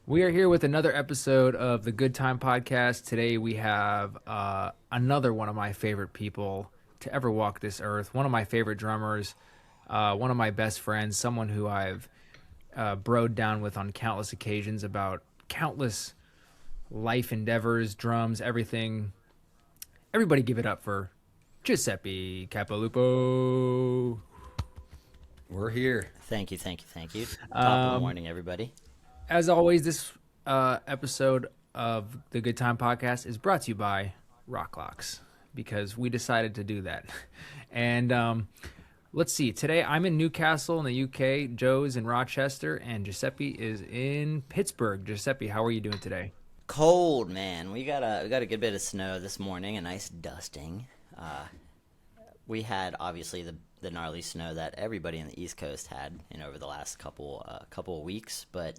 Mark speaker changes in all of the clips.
Speaker 1: We are here with another episode of the Good Time Podcast. Today we have another one of my favorite people to ever walk this earth, one of my favorite drummers, one of my best friends, someone who I've broed down with on countless occasions about countless life endeavors, drums, everything. Everybody give it up for Giuseppe Capolupo.
Speaker 2: We're here.
Speaker 3: Thank you. Top of the morning, everybody.
Speaker 1: As always, this episode of the Good Time Podcast is brought to you by Rocklocks because we decided to do that. And let's see. Today I'm in Newcastle in the UK. Joe's in Rochester, and Giuseppe is in Pittsburgh. Giuseppe, how are you doing today?
Speaker 3: Cold, man. We got a good bit of snow this morning, a nice dusting. We had obviously the gnarly snow that everybody in the East Coast had over the last couple of weeks, but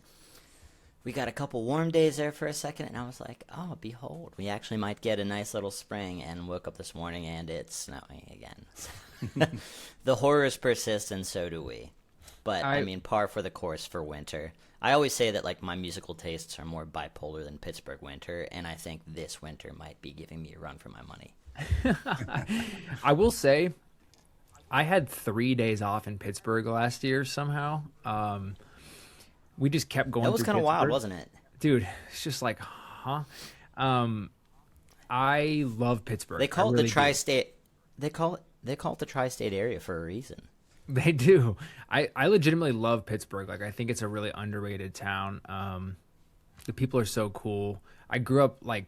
Speaker 3: we got a couple warm days there for a second, and I was like, oh, behold, we actually might get a nice little spring, and woke up this morning, and it's snowing again. The horrors persist, and so do we. But, I mean, par for the course for winter. I always say that, like, my musical tastes are more bipolar than Pittsburgh winter, and I think this winter might be giving me a run for my money.
Speaker 1: I will say, I had 3 days off in Pittsburgh last year somehow. We just kept going.
Speaker 3: That was
Speaker 1: kind of
Speaker 3: wild, wasn't it?
Speaker 1: Dude, it's just like, huh? I love Pittsburgh.
Speaker 3: They call it the tri-state. They call it the tri-state area for a reason.
Speaker 1: They do. I legitimately love Pittsburgh. Like, I think it's a really underrated town. The people are so cool. I grew up, like,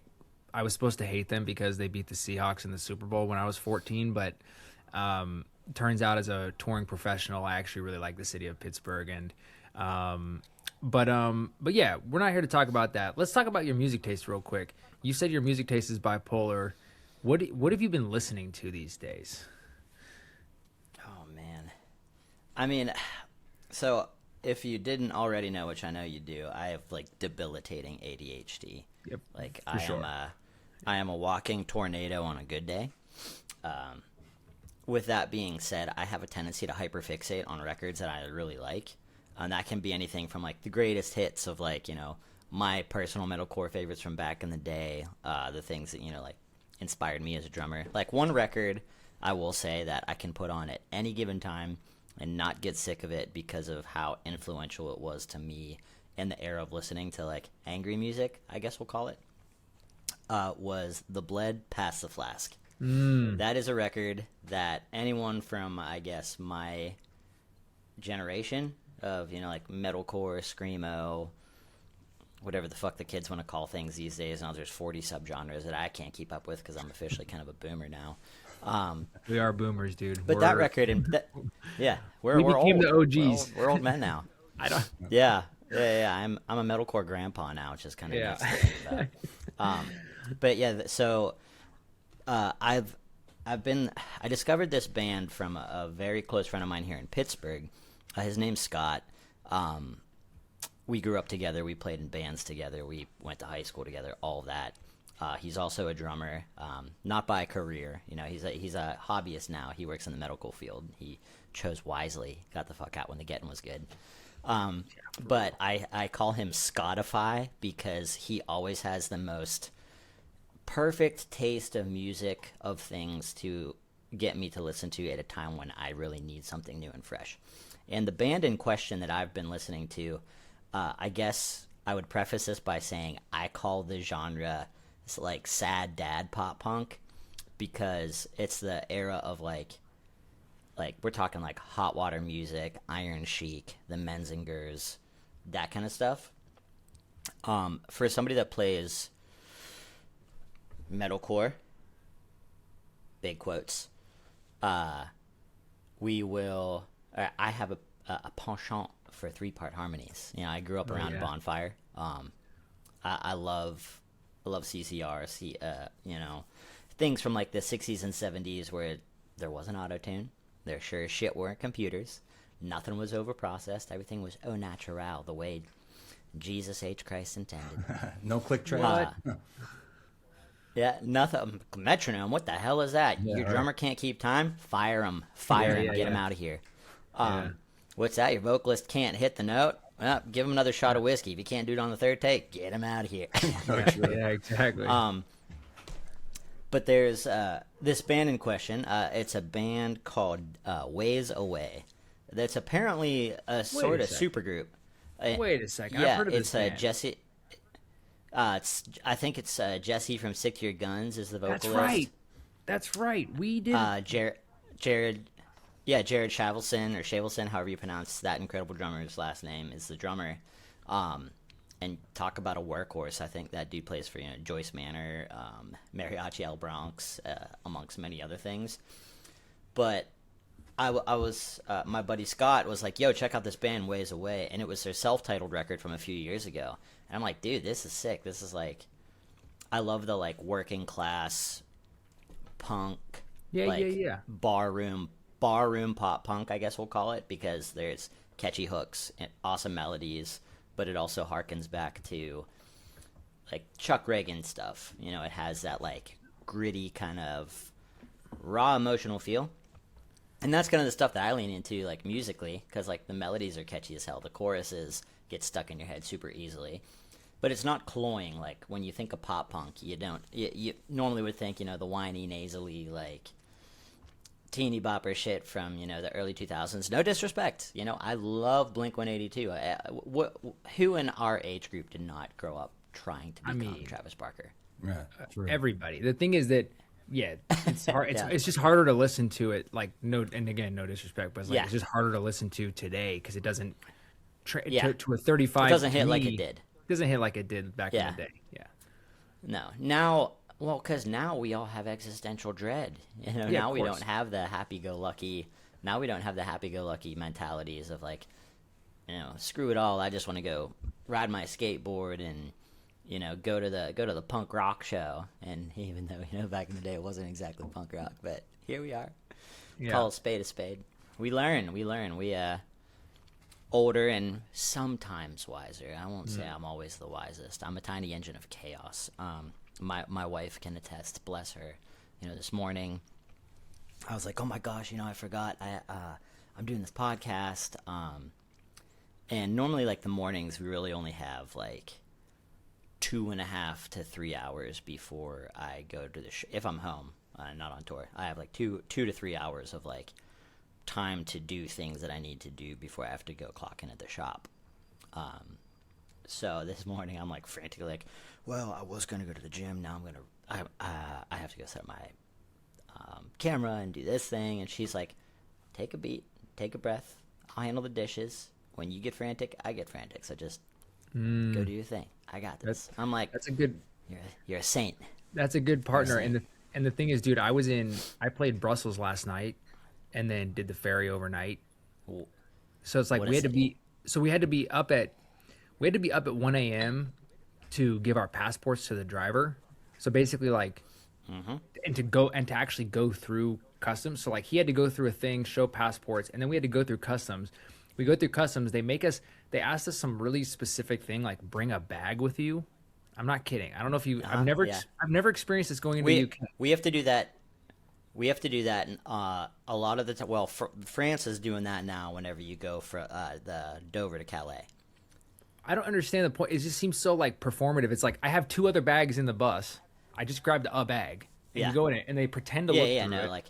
Speaker 1: I was supposed to hate them because they beat the Seahawks in the Super Bowl when I was 14, but turns out as a touring professional, I actually really like the city of Pittsburgh. And but yeah, we're not here to talk about that. Let's talk about your music taste real quick. You said your music taste is bipolar. What have you been listening to these days?
Speaker 3: Oh man, I mean, so if you didn't already know, which I know you do, I have like debilitating ADHD.
Speaker 1: Yep,
Speaker 3: like
Speaker 1: sure.
Speaker 3: I am a walking tornado on a good day. With that being said, I have a tendency to hyperfixate on records that I really like. And that can be anything from like the greatest hits of like, my personal metalcore favorites from back in the day, the things that, like inspired me as a drummer. Like one record I will say that I can put on at any given time and not get sick of it because of how influential it was to me in the era of listening to like angry music, I guess we'll call it, was The Bled Pass the Flask. That is a record that anyone from, I guess, my generation of, like metalcore, screamo, whatever the fuck the kids want to call things these days. Now there's 40 subgenres that I can't keep up with because I'm officially kind of a boomer now.
Speaker 1: We are boomers, dude.
Speaker 3: But that record, we're
Speaker 1: became
Speaker 3: old.
Speaker 1: The OGs.
Speaker 3: We're old men now.
Speaker 1: I don't.
Speaker 3: Yeah. I'm a metalcore grandpa now, which is kind of nice to think about. But yeah, so I discovered this band from a very close friend of mine here in Pittsburgh. His name's Scott. We grew up together. We played in bands together. We went to high school together. All of that. He's also a drummer, not by career. He's a hobbyist now. He works in the medical field. He chose wisely. Got the fuck out when the getting was good. But I call him Scottify because he always has the most perfect taste of music, of things to get me to listen to at a time when I really need something new and fresh. And the band in question that I've been listening to, I guess I would preface this by saying I call the genre like sad dad pop punk because it's the era of like we're talking like Hot Water Music, Iron Chic, the Menzingers, that kind of stuff. For somebody that plays metalcore, big quotes, I have a penchant for 3-part harmonies. I grew up around Bonfire. I love CCR, things from like the 60s and 70s where there wasn't auto-tune. There sure as shit weren't computers. Nothing was overprocessed. Everything was au naturel, the way Jesus H. Christ intended.
Speaker 2: No click track.
Speaker 3: Yeah, nothing. Metronome, what the hell is that? Your drummer can't keep time? Fire him. Get him out of here. What's that? Your vocalist can't hit the note? Well, give him another shot of whiskey. If you can't do it on the third take, get him out of here.
Speaker 1: Yeah, exactly.
Speaker 3: But there's this band in question. It's a band called Ways Away. That's apparently a sort of supergroup.
Speaker 1: Wait a second.
Speaker 3: Yeah,
Speaker 1: I've heard of this band.
Speaker 3: Jesse. I think it's Jesse from Stick to Your Guns is the vocalist.
Speaker 1: That's right. That's right. We did.
Speaker 3: Jared Shavelson or Shavelson, however you pronounce that incredible drummer's last name, is the drummer. And talk about a workhorse. I think that dude plays for Joyce Manor, Mariachi El Bronx, amongst many other things. But I was my buddy Scott was like, "Yo, check out this band Ways Away," and it was their self-titled record from a few years ago. And I'm like, "Dude, this is sick. This is like, I love the like working class punk, barroom pop punk, I guess we'll call it, because there's catchy hooks and awesome melodies." But it also harkens back to like Chuck Reagan stuff. It has that like gritty kind of raw emotional feel. And that's kind of the stuff that I lean into like musically, because like the melodies are catchy as hell. The choruses get stuck in your head super easily. But it's not cloying. Like when you think of pop punk, you normally would think, the whiny, nasally, like teeny bopper shit from the early 2000s. No disrespect, I love Blink-182. Who in our age group did not grow up trying to become Travis Barker?
Speaker 2: Yeah,
Speaker 1: everybody. The thing is that it's hard. It's just harder to listen to it. Like no disrespect, but it's just harder to listen to today because it doesn't to a 35.
Speaker 3: It doesn't hit like it did.
Speaker 1: It doesn't hit like it did back in the day. Yeah.
Speaker 3: No. Now. Well, because now we all have existential dread. Now we don't have the happy-go-lucky. Now we don't have the happy-go-lucky mentalities of like, screw it all. I just want to go ride my skateboard and, go to the punk rock show. And even though back in the day it wasn't exactly punk rock, but here we are. Yeah. Call a spade. We learn. We older and sometimes wiser. I won't say I'm always the wisest. I'm a tiny engine of chaos. My wife can attest, bless her. This morning I was like, oh my gosh, I forgot I'm doing this podcast. And normally like the mornings we really only have like 2.5 to 3 hours before I go to the if I'm home, not on tour. I have like 2 to 3 hours of like time to do things that I need to do before I have to go clock in at the shop. So this morning I'm like frantically like, well, I was going to go to the gym. Now I have to go set up my camera and do this thing. And she's like, take a beat, take a breath. I'll handle the dishes. When you get frantic, I get frantic. So just go do your thing. I got this. I'm like,
Speaker 1: that's a good.
Speaker 3: You're a saint. That's
Speaker 1: a good partner. And the thing is, dude, I played Brussels last night, and then did the ferry overnight. So it's like we had to be up at 1 a.m. to give our passports to the driver. So basically like, and to actually go through customs. So like he had to go through a thing, show passports, and then we had to go through customs. We go through customs. They asked us some really specific thing, like bring a bag with you. I'm not kidding. I don't know if you, I've never experienced this going into the UK.
Speaker 3: We have to do that. We have to do that a lot of the time. Well, France is doing that now whenever you go for the Dover to Calais.
Speaker 1: I don't understand the point. It just seems so like performative. It's like I have 2 other bags in the bus. I just grabbed a bag and you go in it, and they pretend to look through it.
Speaker 3: Like,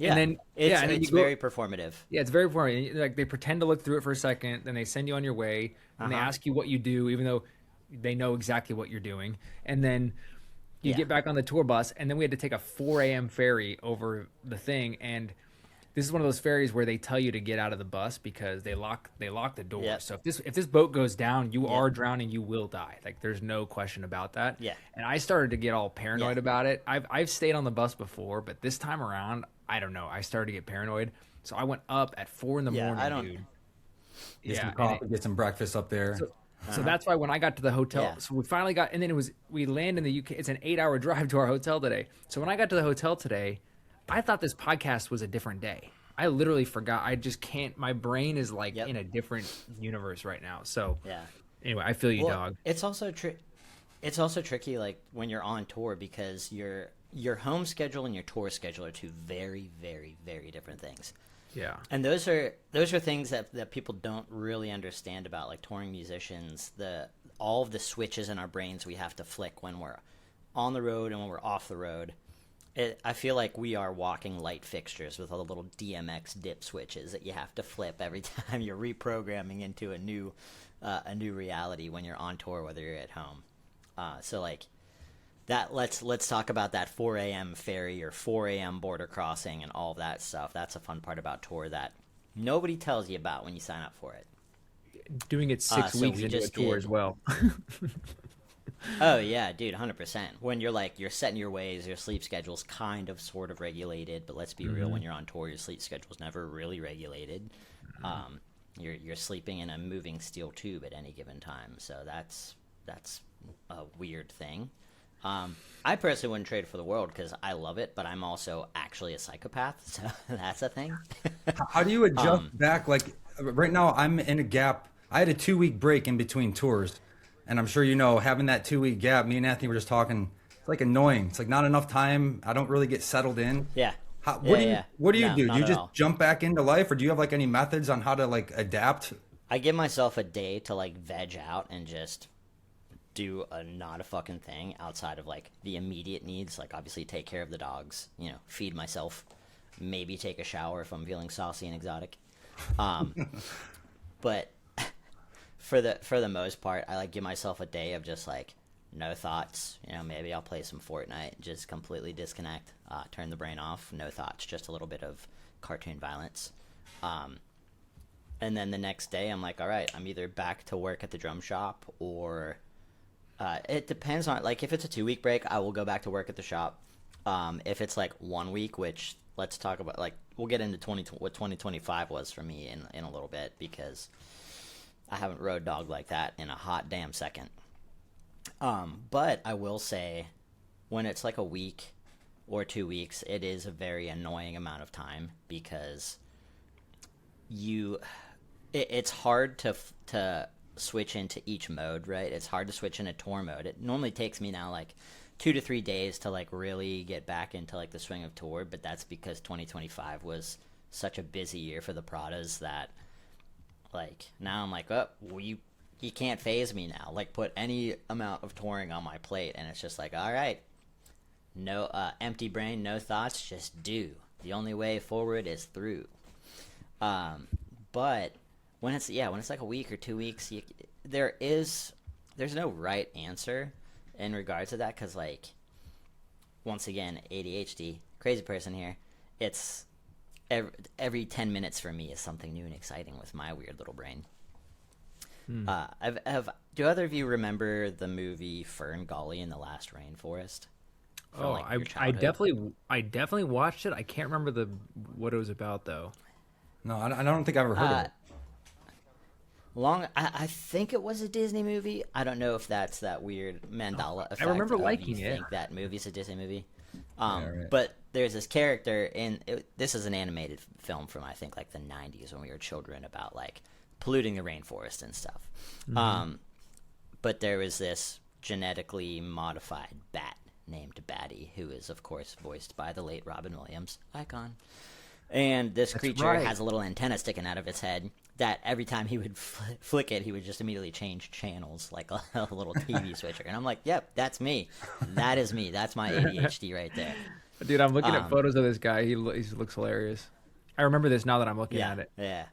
Speaker 3: and then it's very performative.
Speaker 1: Yeah, it's very performative. Like they pretend to look through it for a second, then they send you on your way, and they ask you what you do, even though they know exactly what you're doing, and then you get back on the tour bus, and then we had to take a 4 a.m. ferry over the thing, and this is one of those ferries where they tell you to get out of the bus because they lock the door. Yep. So if this boat goes down, you are drowning, you will die. Like there's no question about that.
Speaker 3: Yeah.
Speaker 1: And I started to get all paranoid about it. I've stayed on the bus before, but this time around, I don't know. I started to get paranoid. So I went up at 4 a.m, dude.
Speaker 2: Get some coffee, get some breakfast up there.
Speaker 1: So that's why when I got to the hotel, so we finally got, and then we land in the UK. It's an 8-hour drive to our hotel today. So when I got to the hotel today, I thought this podcast was a different day. I literally forgot. I just can't. My brain is like in a different universe right now. So anyway, I feel you, dog.
Speaker 3: It's also It's also tricky, like when you're on tour, because your home schedule and your tour schedule are two very, very, very different things.
Speaker 1: Yeah.
Speaker 3: And those are things that people don't really understand about like touring musicians. All of the switches in our brains we have to flick when we're on the road and when we're off the road. I feel like we are walking light fixtures with all the little DMX dip switches that you have to flip every time you're reprogramming into a new reality when you're on tour, whether you're at home. So like that. Let's talk about that 4 a.m. ferry or 4 a.m. border crossing and all of that stuff. That's a fun part about tour that nobody tells you about when you sign up for it.
Speaker 1: Doing it 6 weeks into a tour as well.
Speaker 3: Oh yeah, dude, 100%. When you're setting your ways, your sleep schedule's kind of sort of regulated, but let's be real, when you're on tour, your sleep schedule's never really regulated. You're sleeping in a moving steel tube at any given time, so that's a weird thing. I personally wouldn't trade it for the world because I love it, but I'm also actually a psychopath, so that's a thing.
Speaker 2: How do you adjust back? Like right now, I'm in a gap. I had a 2-week break in between tours. And I'm sure you know, having that 2-week gap, me and Anthony were just talking, it's like annoying. It's like not enough time. I don't really get settled in.
Speaker 3: Yeah.
Speaker 2: What do you
Speaker 3: No,
Speaker 2: do? Do
Speaker 3: not
Speaker 2: you
Speaker 3: at
Speaker 2: just
Speaker 3: all.
Speaker 2: jump back into life, or do you have like any methods on how to like adapt?
Speaker 3: I give myself a day to like veg out and just do not a fucking thing outside of like the immediate needs, like obviously take care of the dogs, feed myself, maybe take a shower if I'm feeling saucy and exotic. But for the most part, I like give myself a day of just like no thoughts. Maybe I'll play some Fortnite, just completely disconnect, turn the brain off, no thoughts, just a little bit of cartoon violence. And then the next day, I'm like, all right, I'm either back to work at the drum shop or it depends on, like, if it's a 2-week break, I will go back to work at the shop. If it's like 1 week, which let's talk about, like, we'll get into what 2025 was for me in a little bit, because I haven't road dogged like that in a hot damn second. But I will say, when it's like a week or 2 weeks, it is a very annoying amount of time, because it's hard to switch into each mode, right? It's hard to switch into tour mode. It normally takes me now like 2 to 3 days to like really get back into like the swing of tour, but that's because 2025 was such a busy year for the Pradas that like now I'm like, oh, well, you can't phase me now. Like, put any amount of touring on my plate, and it's just like, all right, no empty brain, no thoughts, just do. The only way forward is through. But when it's like a week or 2 weeks, there's no right answer in regards to that, because like, once again, ADHD, crazy person here. It's every 10 minutes for me is something new and exciting with my weird little brain. Do either of you remember the movie Fern Gully and the Last Rainforest?
Speaker 1: From, like, I definitely watched it. I can't remember what it was about though.
Speaker 2: No, I don't think I've ever heard of it.
Speaker 3: I think it was a Disney movie. I don't know if that's that weird Mandela effect.
Speaker 1: I remember
Speaker 3: of
Speaker 1: liking
Speaker 3: you
Speaker 1: it.
Speaker 3: think that movie's a Disney movie.
Speaker 2: Right.
Speaker 3: But there's this character this is an animated film from I think like the 90s when we were children, about like polluting the rainforest and stuff. But there was this genetically modified bat named Batty, who is of course voiced by the late Robin Williams, icon. And this creature has a little antenna sticking out of its head that every time he would flick it, he would just immediately change channels like a little TV switcher. And I'm like, yep, that's me. That is me. That's my ADHD right there.
Speaker 1: Dude, I'm looking at photos of this guy. He looks hilarious. I remember this now that I'm looking at it.
Speaker 3: Yeah.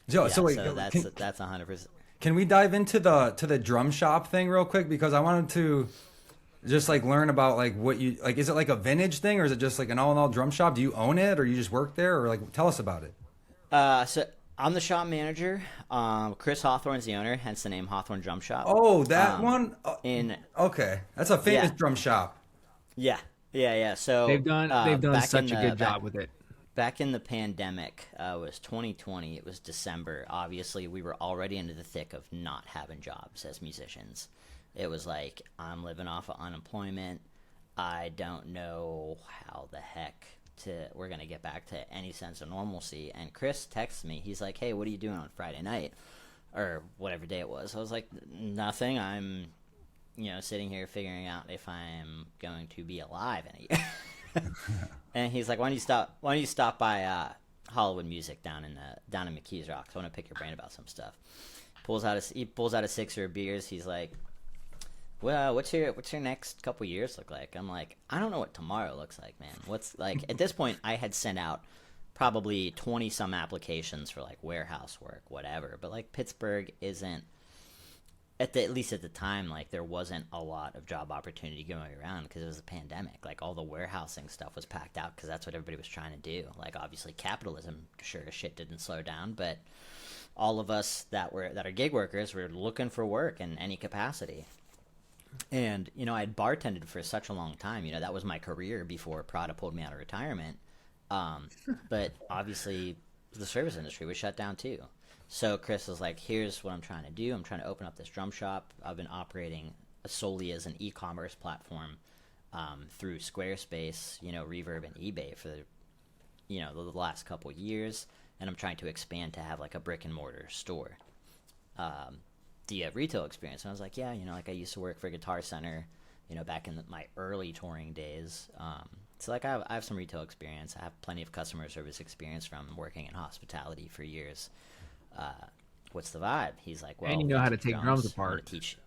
Speaker 2: Joe,
Speaker 3: Yeah,
Speaker 2: so wait,
Speaker 3: that's 100%.
Speaker 2: Can we dive into the drum shop thing real quick, because I wanted to just like learn about like what you like. Is it like a vintage thing, or is it just like an all in all drum shop? Do you own it, or you just work there, or like tell us about it?
Speaker 3: So I'm the shop manager. Chris Hawthorne's the owner, hence the name Hawthorne Drum Shop.
Speaker 2: Oh, that one. Okay, that's a famous
Speaker 3: Yeah.
Speaker 2: drum shop.
Speaker 3: Yeah. So
Speaker 1: They've done such a good job with it.
Speaker 3: Back in the pandemic, it was 2020. It was December. Obviously, we were already into the thick of not having jobs as musicians. It was like, I'm living off of unemployment. I don't know how the heck we're going to get back to any sense of normalcy. And Chris texts me. He's like, hey, what are you doing on Friday night? Or whatever day it was. I was like, nothing. I'm, sitting here figuring out if I'm going to be alive in a year. And he's like, why don't you stop by Hollywood Music down in McKees Rocks. I want to pick your brain about some stuff. He pulls out a sixer of beers. He's like, well, what's your next couple years look like? I'm like, I don't know what tomorrow looks like, man. What's like at this point I had sent out probably 20 some applications for like warehouse work, whatever. But like Pittsburgh isn't at least at the time, like there wasn't a lot of job opportunity going around because it was a pandemic. Like all the warehousing stuff was packed out because that's what everybody was trying to do. Like obviously capitalism sure as shit didn't slow down, but all of us that are gig workers were looking for work in any capacity. And you know, I had bartended for such a long time. You know, that was my career before Prada pulled me out of retirement. But obviously the service industry was shut down too. So Chris was like, here's what I'm trying to do. I'm trying to open up this drum shop. I've been operating solely as an e-commerce platform through Squarespace, you know, Reverb, and eBay for the last couple years. And I'm trying to expand to have like a brick and mortar store. Do you have retail experience? And I was like, yeah, you know, like I used to work for Guitar Center, you know, back in my early touring days. So like I have some retail experience. I have plenty of customer service experience from working in hospitality for years. What's the vibe? He's like, well,
Speaker 1: and you know how to take drums apart.
Speaker 3: Teach.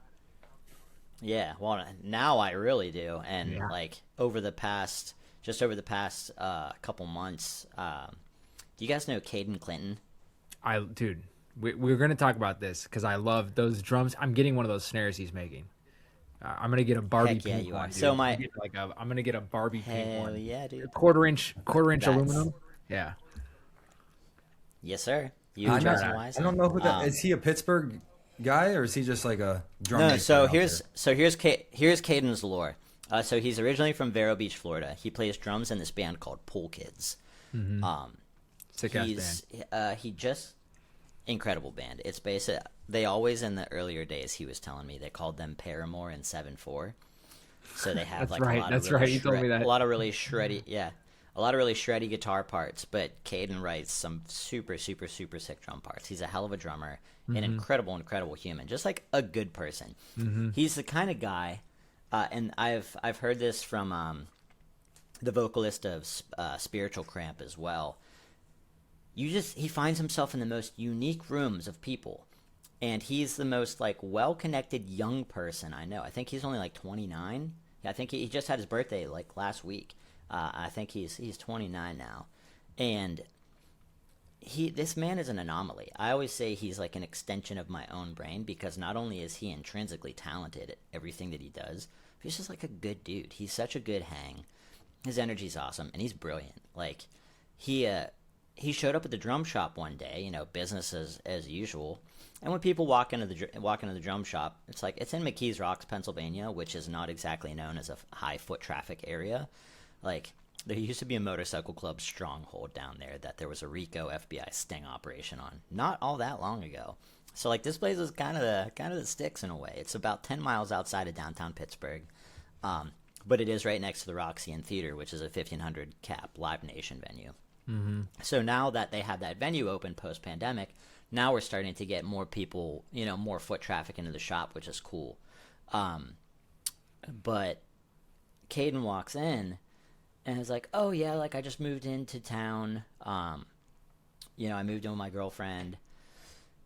Speaker 3: Yeah, well, now I really do. And
Speaker 1: Yeah.
Speaker 3: like over the past couple months, do you guys know Caden Clinton?
Speaker 1: Dude, we're gonna talk about this because I love those drums. I'm getting one of those snares he's making. I'm gonna get a Barbie
Speaker 3: Heck yeah,
Speaker 1: pink
Speaker 3: you
Speaker 1: one.
Speaker 3: are.
Speaker 1: Dude.
Speaker 3: So
Speaker 1: I'm gonna get a Barbie pink
Speaker 3: hell
Speaker 1: one.
Speaker 3: yeah, dude.
Speaker 1: Quarter inch
Speaker 3: That's-
Speaker 1: aluminum. Yeah.
Speaker 3: Yes, sir.
Speaker 2: I
Speaker 3: Wisely.
Speaker 2: don't know who that is. He a Pittsburgh guy or is he just like a drum?
Speaker 3: No,
Speaker 2: maker
Speaker 3: so
Speaker 2: out
Speaker 3: here's
Speaker 2: there?
Speaker 3: here's Caden's lore. So he's originally from Vero Beach, Florida. He plays drums in this band called Pool Kids.
Speaker 1: Sick ass band.
Speaker 3: He just incredible band. It's basic. They always in the earlier days he was telling me they called them Paramore and 7/4. So they have
Speaker 1: That's
Speaker 3: like
Speaker 1: right,
Speaker 3: a lot
Speaker 1: that's
Speaker 3: of really
Speaker 1: right, you told me that.
Speaker 3: a lot of really shreddy a lot of really shreddy guitar parts, but Caden writes some super super super sick drum parts. He's a hell of a drummer, an incredible human, just like a good person. He's the kind of guy, and I've heard this from the vocalist of Spiritual Cramp as well. He finds himself in the most unique rooms of people, and he's the most like well-connected young person I know. I think he's only like 29. I think he just had his birthday like last week. I think he's 29 now, and this man is an anomaly. I always say he's like an extension of my own brain because not only is he intrinsically talented at everything that he does, but he's just like a good dude. He's such a good hang. His energy's awesome, and he's brilliant. Like he showed up at the drum shop one day, you know, business as usual. And when people walk into the drum shop, it's like it's in McKees Rocks, Pennsylvania, which is not exactly known as a high foot traffic area. Like there used to be a motorcycle club stronghold down there that there was a RICO FBI sting operation on not all that long ago. So like this place is kind of the sticks in a way. It's about 10 miles outside of downtown Pittsburgh, but it is right next to the Roxy Theater, which is a 1,500 cap Live Nation venue. So now that they have that venue open post-pandemic, now we're starting to get more people, you know, more foot traffic into the shop, which is cool. But Caden walks in and is like, oh yeah, like I just moved into town. You know, I moved in with my girlfriend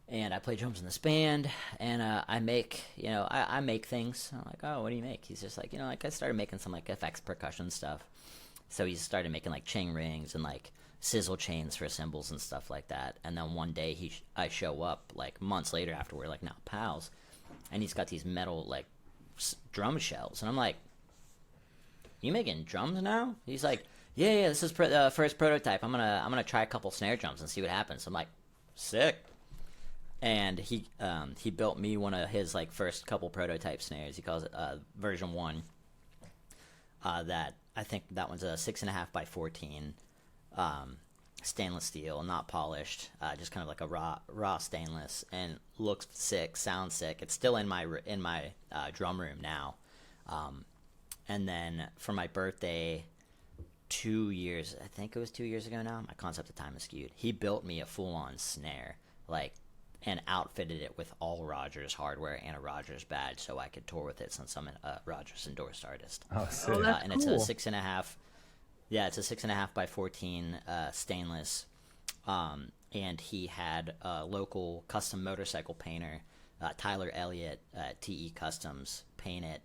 Speaker 3: and I play drums in this band and I make, you know, I make things. I'm like, oh, what do you make? He's just like, you know, like I started making some like FX percussion stuff. So he started making like chain rings and like sizzle chains for cymbals and stuff like that. And then one day I show up like months later after we're like now pals, and he's got these metal like drum shells, and I'm like, you making drums now? He's like, yeah, this is first prototype. I'm gonna try a couple snare drums and see what happens. I'm like, sick. And he built me one of his like first couple prototype snares. He calls it version 1. That I think that one's a 6.5 by 14, stainless steel, not polished, just kind of like a raw stainless, and looks sick, sounds sick. It's still in my drum room now. And then for my birthday, 2 years, I think it was 2 years ago now. My concept of time is skewed. He built me a full-on snare, like, and outfitted it with all Rogers hardware and a Rogers badge so I could tour with it since I'm a Rogers endorsed artist.
Speaker 2: Oh, sick.
Speaker 1: That's
Speaker 3: and
Speaker 1: cool.
Speaker 3: it's a 6.5. Yeah, it's a 6.5 by 14 stainless. And he had a local custom motorcycle painter, Tyler Elliott at TE Customs, paint it.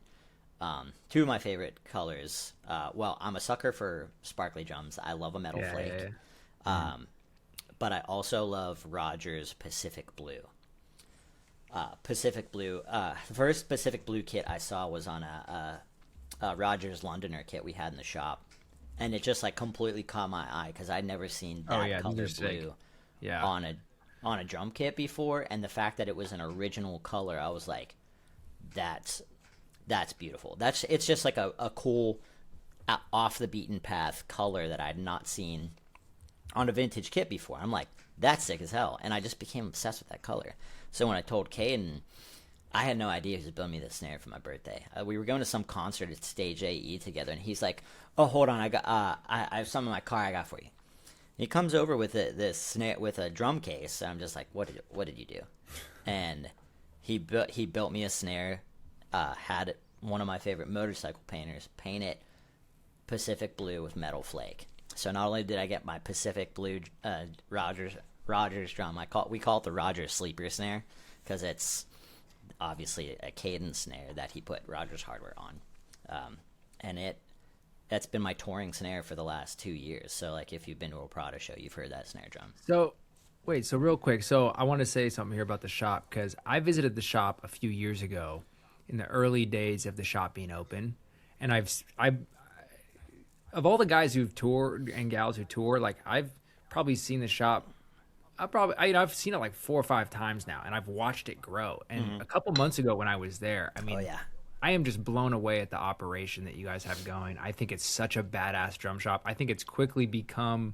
Speaker 3: Two of my favorite colors. Well, I'm a sucker for sparkly drums. I love a metal flake. But I also love Rogers Pacific Blue. The first Pacific Blue kit I saw was on a Rogers Londoner kit we had in the shop, and it just like completely caught my eye because I'd never seen that color blue on a drum kit before, and the fact that it was an original color, I was like, that's beautiful. It's just like a cool off the beaten path color that I'd not seen on a vintage kit before. I'm like, that's sick as hell, and I just became obsessed with that color. So when I told Caden, I had no idea he was building me this snare for my birthday. We were going to some concert at Stage AE together, and he's like, "Oh, hold on, I have some in my car I got for you." He comes over with this snare with a drum case, and I'm just like, "What did you do?" And he built me a snare. Had one of my favorite motorcycle painters paint it Pacific Blue with metal flake. So not only did I get my Pacific Blue Rogers drum, we call it the Rogers sleeper snare because it's obviously a cadence snare that he put Rogers hardware on, and that's been my touring snare for the last 2 years. So like if you've been to a Prada show, you've heard that snare drum.
Speaker 1: So wait, so real quick, so I want to say something here about the shop because I visited the shop a few years ago in the early days of the shop being open, and I've of all the guys who've toured and gals who tour, like I've probably seen the shop. I've seen it like 4 or 5 times now, and I've watched it grow. And a couple months ago when I was there, I mean, I am just blown away at the operation that you guys have going. I think it's such a badass drum shop. I think it's quickly become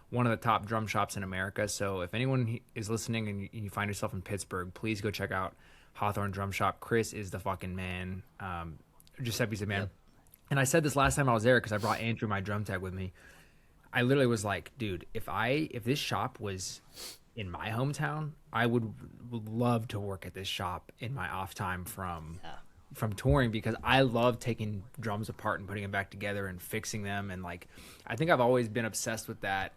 Speaker 1: one of the top drum shops in America. So if anyone is listening and you find yourself in Pittsburgh, please go check out Hawthorne Drum Shop. Chris is the fucking man. Giuseppe's the man. Yep. And I said this last time I was there because I brought Andrew, my drum tech, with me. I literally was like, dude, if this shop was in my hometown, I would love to work at this shop in my off time from touring because I love taking drums apart and putting them back together and fixing them. And like, I think I've always been obsessed with that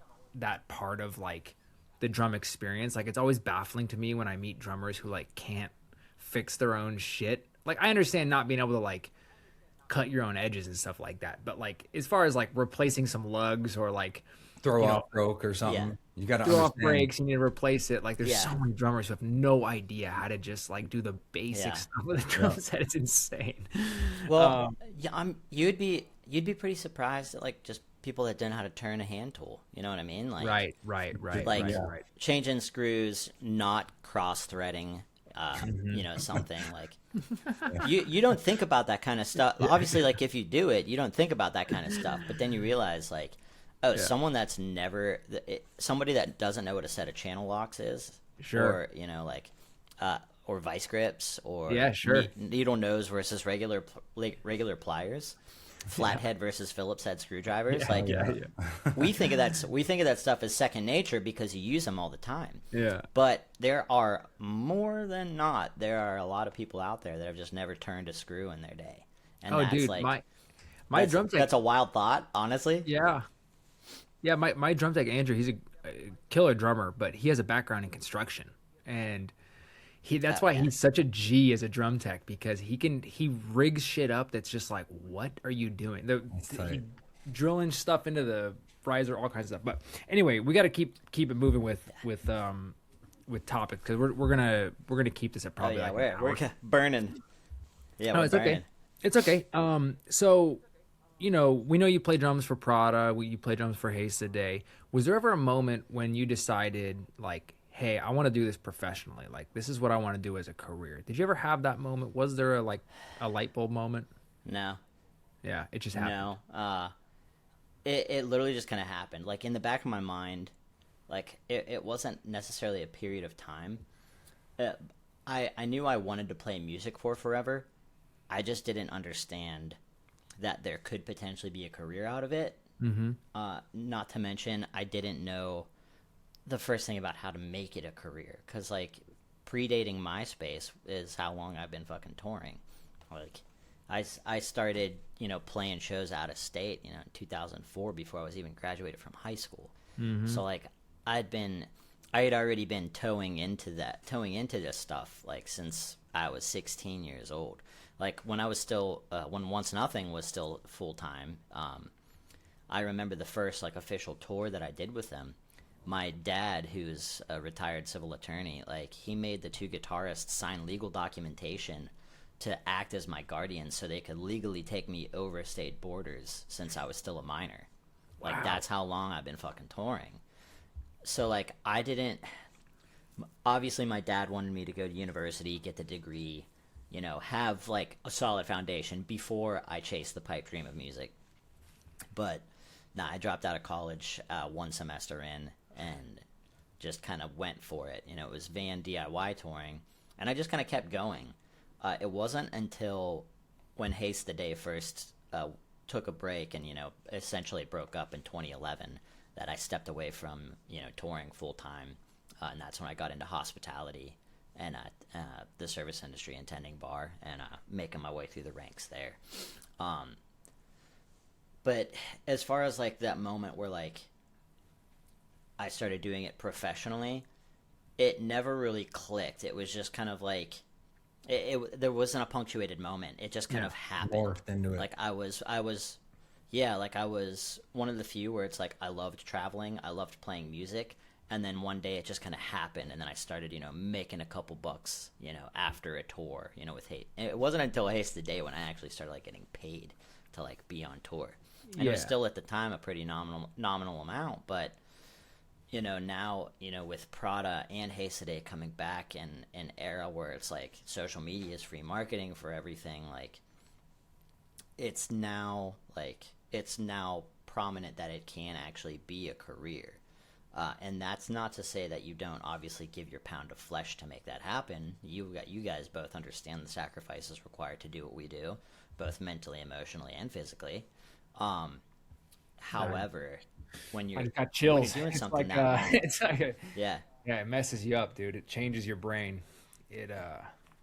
Speaker 1: part of like the drum experience. Like, it's always baffling to me when I meet drummers who like can't fix their own shit. Like, I understand not being able to like cut your own edges and stuff like that, but like as far as like replacing some lugs or like
Speaker 2: throw off broke or something, you gotta
Speaker 1: throw
Speaker 2: understand.
Speaker 1: off brakes, you need to replace it. Like there's so many drummers who have no idea how to just like do the basic stuff with a drum set. It's insane.
Speaker 3: Well, you'd be pretty surprised at like just people that don't know how to turn a hand tool. You know what I mean? Like
Speaker 1: right.
Speaker 3: Like changing screws, not cross threading. You know, something like you don't think about that kind of stuff. Obviously, like if you do it, you don't think about that kind of stuff. But then you realize, like, someone that's somebody that doesn't know what a set of channel locks is, or you know, like, or vice grips, or needle nose versus regular pliers. Flathead versus Phillips head screwdrivers. We think of that stuff as second nature because you use them all the time. Yeah. But there are there are a lot of people out there that have just never turned a screw in their day. And
Speaker 1: dude, like, my drum tech.
Speaker 3: That's a wild thought, honestly.
Speaker 1: Yeah. Yeah, my drum tech Andrew, he's a killer drummer, but he has a background in construction. And that's why he's such a G as a drum tech because he rigs shit up that's just like, what are you doing? He drilling stuff into the riser, all kinds of stuff. But anyway, we got to keep it moving with topics because we're gonna keep this at probably
Speaker 3: we're burning. Yeah,
Speaker 1: no, it's burning. Okay. It's okay. So you know, we know you play drums for Prada. You play drums for Haste today. Was there ever a moment when you decided like, hey, I want to do this professionally. Like, this is what I want to do as a career. Did you ever have that moment? Was there a light bulb moment?
Speaker 3: No.
Speaker 1: Yeah, it just happened.
Speaker 3: No. It literally just kind of happened. Like, in the back of my mind, like, it wasn't necessarily a period of time. I knew I wanted to play music for forever. I just didn't understand that there could potentially be a career out of it. Mm-hmm. Not to mention, I didn't know the first thing about how to make it a career, because like predating MySpace is how long I've been fucking touring. Like I started, you know, playing shows out of state, you know, in 2004 before I was even graduated from high school. Mm-hmm. So like I had already been towing into this stuff like since I was 16 years old. Like when I was still when Once Nothing was still full time. I remember the first like official tour that I did with them. My dad, who's a retired civil attorney, like he made the two guitarists sign legal documentation to act as my guardians so they could legally take me over state borders since I was still a minor. Like
Speaker 1: Wow.
Speaker 3: that's how long I've been fucking touring. So like I didn't obviously my dad wanted me to go to university, get the degree, you know, have like a solid foundation before I chased the pipe dream of music. But nah, I dropped out of college one semester in and just kind of went for it. You know, it was van DIY touring, and I just kind of kept going. It wasn't until when Haste the Day first took a break and, you know, essentially broke up in 2011 that I stepped away from, you know, touring full time. And that's when I got into hospitality and the service industry and tending bar and making my way through the ranks there. But as far as like that moment where like I started doing it professionally, it never really clicked. It was just kind of like there wasn't a punctuated moment. It just kind of happened.
Speaker 2: Morphed into it.
Speaker 3: Like I was like I was one of the few where it's like I loved traveling, I loved playing music, and then one day it just kind of happened, and then I started, you know, making a couple bucks, you know, after a tour, you know, with Haste. And it wasn't until Haste the Day when I actually started like getting paid to like be on tour. And it was still at the time a pretty nominal amount, but you know, now, you know, with Prada and Haste Today coming back in an era where it's like social media is free marketing for everything, like it's now prominent that it can actually be a career. And that's not to say that you don't obviously give your pound of flesh to make that happen. You guys both understand the sacrifices required to do what we do, both mentally, emotionally, and physically. However, when you're,
Speaker 1: I just got chills.
Speaker 3: doing
Speaker 1: It's
Speaker 3: something
Speaker 1: like,
Speaker 3: that long,
Speaker 1: it's like
Speaker 3: yeah,
Speaker 1: it messes you up, dude. It changes your brain.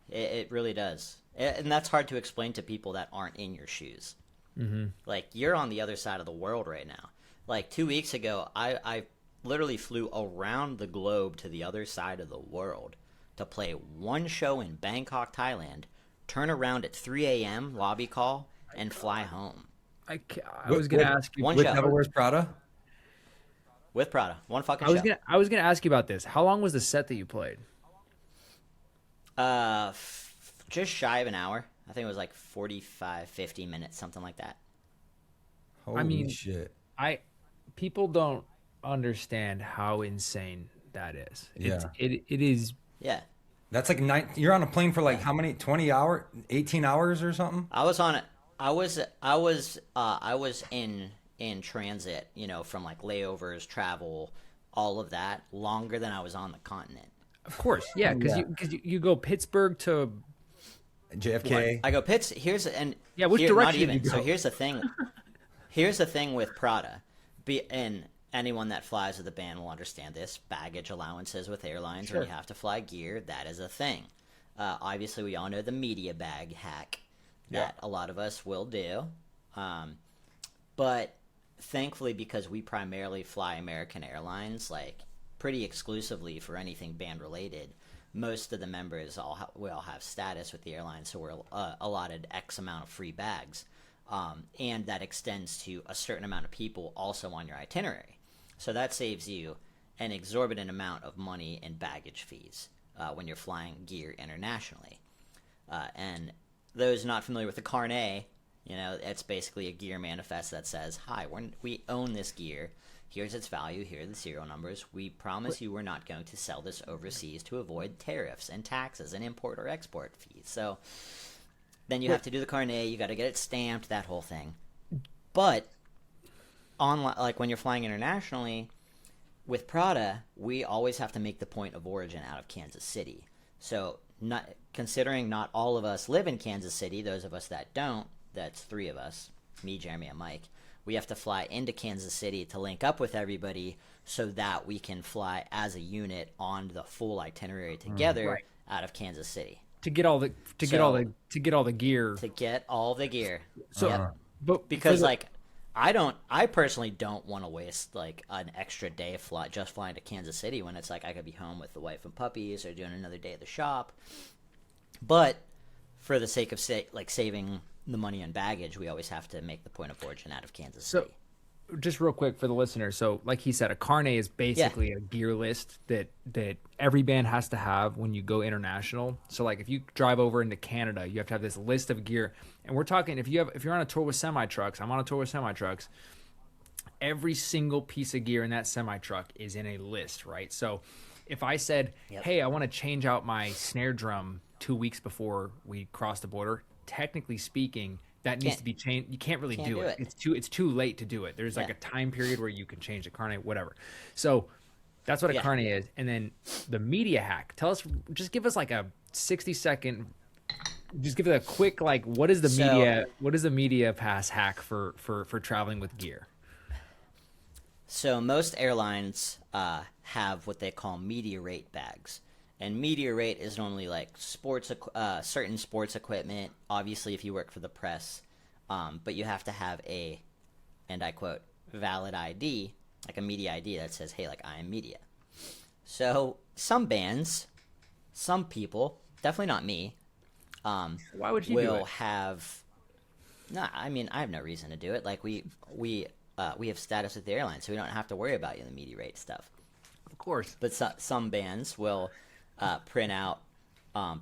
Speaker 3: it really does, and that's hard to explain to people that aren't in your shoes.
Speaker 1: Mm-hmm.
Speaker 3: Like you're on the other side of the world right now. Like 2 weeks ago, I literally flew around the globe to the other side of the world to play one show in Bangkok, Thailand, turn around at 3 a.m. lobby call, and fly home.
Speaker 1: I was gonna ask you.
Speaker 3: One
Speaker 2: With
Speaker 3: show.
Speaker 2: Devil Wears Prada?
Speaker 3: With Prada, one fucking show.
Speaker 1: I was gonna ask you about this. How long was the set that you played?
Speaker 3: Just shy of an hour. I think it was like 45, 50 minutes, something like that.
Speaker 2: Holy shit.
Speaker 1: People don't understand how insane that is.
Speaker 2: Yeah.
Speaker 1: It is.
Speaker 3: Yeah.
Speaker 2: That's like you're on a plane for like how many? 20 hours? 18 hours or something?
Speaker 3: I was on it. I was in transit, you know, from like layovers, travel, all of that, longer than I was on the continent.
Speaker 1: Of course, yeah, because you go Pittsburgh to
Speaker 2: JFK.
Speaker 3: I go Pitts. Which
Speaker 1: direction
Speaker 3: not
Speaker 1: did
Speaker 3: even.
Speaker 1: you go?
Speaker 3: So here's the thing. Here's the thing with Prada, and anyone that flies with the band will understand this. Baggage allowances with airlines when you have to fly gear, that is a thing. Obviously, we all know the media bag hack that a lot of us will do. But thankfully, because we primarily fly American Airlines, like pretty exclusively for anything band related, most of the members we all have status with the airline, so we're allotted X amount of free bags. And that extends to a certain amount of people also on your itinerary. So that saves you an exorbitant amount of money in baggage fees when you're flying gear internationally. And those not familiar with the carnet, you know, it's basically a gear manifest that says, hi, we own this gear. Here's its value. Here are the serial numbers. We promise you we're not going to sell this overseas to avoid tariffs and taxes and import or export fees. So then you have to do the carnet. You got to get it stamped, that whole thing. But like when you're flying internationally with Prada, we always have to make the point of origin out of Kansas City. So considering not all of us live in Kansas City, those of us that don't, that's 3 of us, me, Jeremy, and Mike, we have to fly into Kansas City to link up with everybody so that we can fly as a unit on the full itinerary together out of Kansas City.
Speaker 1: To get all the gear.
Speaker 3: To get all the gear.
Speaker 1: So,
Speaker 3: because I personally don't want to waste like an extra day just flying to Kansas City when it's like I could be home with the wife and puppies or doing another day at the shop. But for the sake of saving the money on baggage, we always have to make the point of origin out of Kansas City.
Speaker 1: Just real quick for the listener. So like he said, a carnet is basically a gear list that every band has to have when you go international. So like if you drive over into Canada, you have to have this list of gear. And we're talking if you're on a tour with semi trucks, I'm on a tour with semi trucks. Every single piece of gear in that semi truck is in a list, right? So if I said, hey, I want to change out my snare drum 2 weeks before we cross the border, technically speaking, that needs to be changed. You can't really do it. It's too late to do it. There's like a time period where you can change the carnet, whatever. So that's what a carnet is. And then the media hack. Just give us like a 60-second. Just give it a quick like. What is the media pass hack for traveling with gear?
Speaker 3: So most airlines have what they call media rate bags. And media rate is normally like certain sports equipment. Obviously, if you work for the press, but you have to have and I quote, valid ID, like a media ID that says, "Hey, like I am media." So some bands, some people, definitely not me.
Speaker 1: Why would you
Speaker 3: will have? No, I mean I have no reason to do it. Like we have status with the airline, so we don't have to worry about the media rate stuff.
Speaker 1: Of course.
Speaker 3: But some bands will print out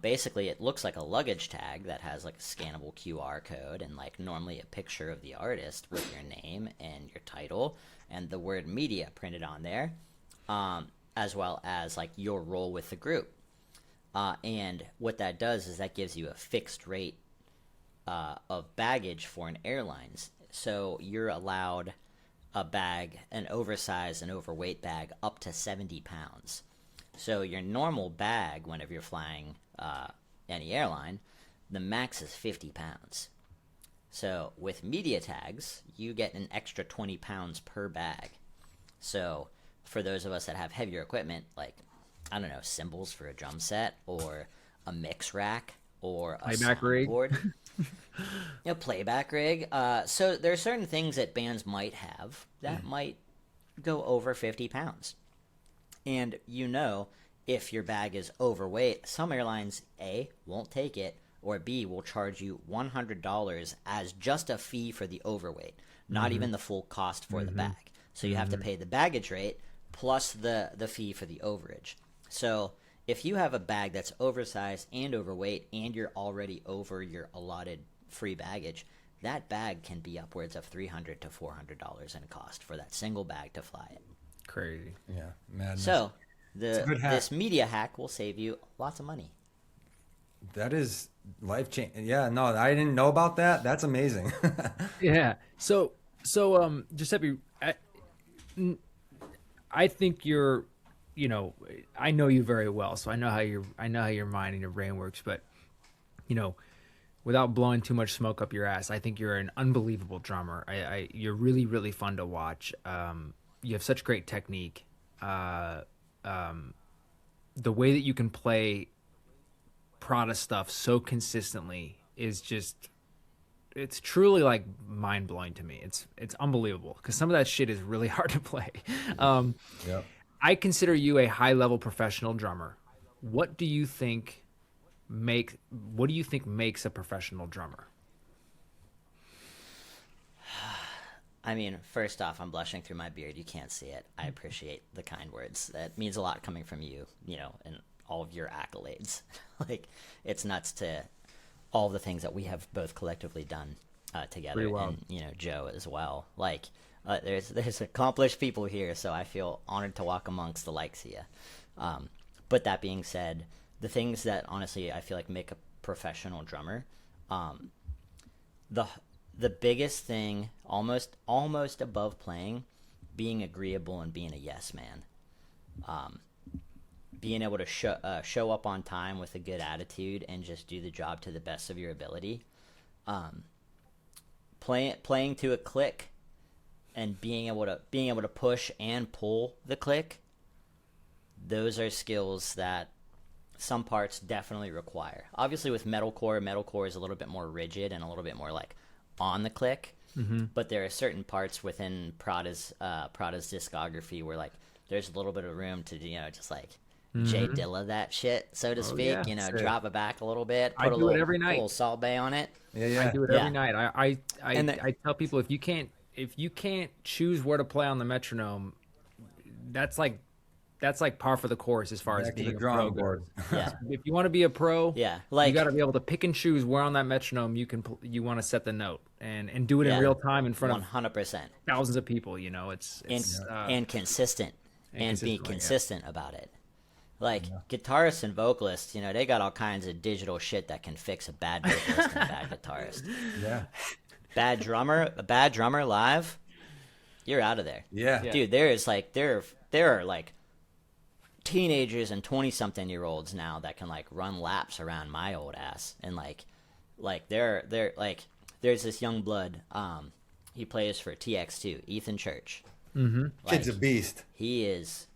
Speaker 3: basically it looks like a luggage tag that has like a scannable QR code and like normally a picture of the artist with your name and your title and the word media printed on there, as well as like your role with the group. And what that does is that gives you a fixed rate of baggage for an airlines. So you're allowed a bag, an oversized and overweight bag up to 70 pounds. So your normal bag, whenever you're flying any airline, the max is 50 pounds. So with media tags, you get an extra 20 pounds per bag. So for those of us that have heavier equipment, like, I don't know, cymbals for a drum set or a mix rack or a
Speaker 1: playback rig.
Speaker 3: Playback rig. So there are certain things that bands might have that might go over 50 pounds. And if your bag is overweight, some airlines, A, won't take it, or B, will charge you $100 as just a fee for the overweight, not even the full cost for the bag. So you have to pay the baggage rate plus the fee for the overage. So if you have a bag that's oversized and overweight and you're already over your allotted free baggage, that bag can be upwards of $300 to $400 in cost for that single bag to fly it.
Speaker 1: Crazy.
Speaker 2: Yeah, madness.
Speaker 3: So this media hack will save you lots of money.
Speaker 2: That is life-changing. Yeah, no, I didn't know about that. That's amazing.
Speaker 1: Yeah. So Giuseppe, I think you're, I know you very well, so I know how your mind and your brain works. But, without blowing too much smoke up your ass, I think you're an unbelievable drummer. You're really, really fun to watch. You have such great technique. The way that you can play Prada stuff so consistently is just, it's truly like mind blowing to me. It's unbelievable because some of that shit is really hard to play. I consider you a high level professional drummer. What do you think makes a professional drummer?
Speaker 3: I mean, first off, I'm blushing through my beard. You can't see it. I appreciate the kind words. That means a lot coming from you, and all of your accolades. Like, it's nuts to all the things that we have both collectively done together, and Joe as well. Like, there's accomplished people here, so I feel honored to walk amongst the likes of you. But that being said, the things that honestly I feel like make a professional drummer, the biggest thing, almost above playing, being agreeable and being a yes man. Being able to show up on time with a good attitude and just do the job to the best of your ability. Playing to a click and being able to push and pull the click. Those are skills that some parts definitely require. Obviously with metalcore is a little bit more rigid and a little bit more like on the click. But there are certain parts within Prada's discography where like there's a little bit of room to just like Jay Dilla that shit, so to speak.
Speaker 1: yeah.
Speaker 3: Drop it back a little bit,
Speaker 1: I
Speaker 3: put a
Speaker 1: do it every night.
Speaker 3: little Salt Bay on it.
Speaker 1: I do it
Speaker 3: Yeah.
Speaker 1: every night.
Speaker 3: And
Speaker 1: I tell people if you can't choose where to play on the metronome, that's like par for the course as far as
Speaker 2: Back to
Speaker 1: being
Speaker 2: the
Speaker 1: a pro
Speaker 2: drawing
Speaker 1: goes.
Speaker 2: board.
Speaker 3: Yeah.
Speaker 1: If you want to be a pro,
Speaker 3: Yeah,
Speaker 1: you
Speaker 3: like
Speaker 1: got to be able to pick and choose where on that metronome you want to set the note and do it in real time in front of
Speaker 3: 100%.
Speaker 1: thousands of people. It's
Speaker 3: And consistent and be
Speaker 1: consistent,
Speaker 3: consistent about it. Like guitarists and vocalists, they got all kinds of digital shit that can fix a bad vocalist and a bad guitarist.
Speaker 2: Yeah.
Speaker 3: A bad drummer live, you're out of there.
Speaker 2: Yeah.
Speaker 3: Dude, there are like teenagers and 20-something-year-olds now that can like run laps around my old ass, and like they're like there's this young blood, he plays for TX2, Ethan Church.
Speaker 2: Kid's a beast.
Speaker 3: He is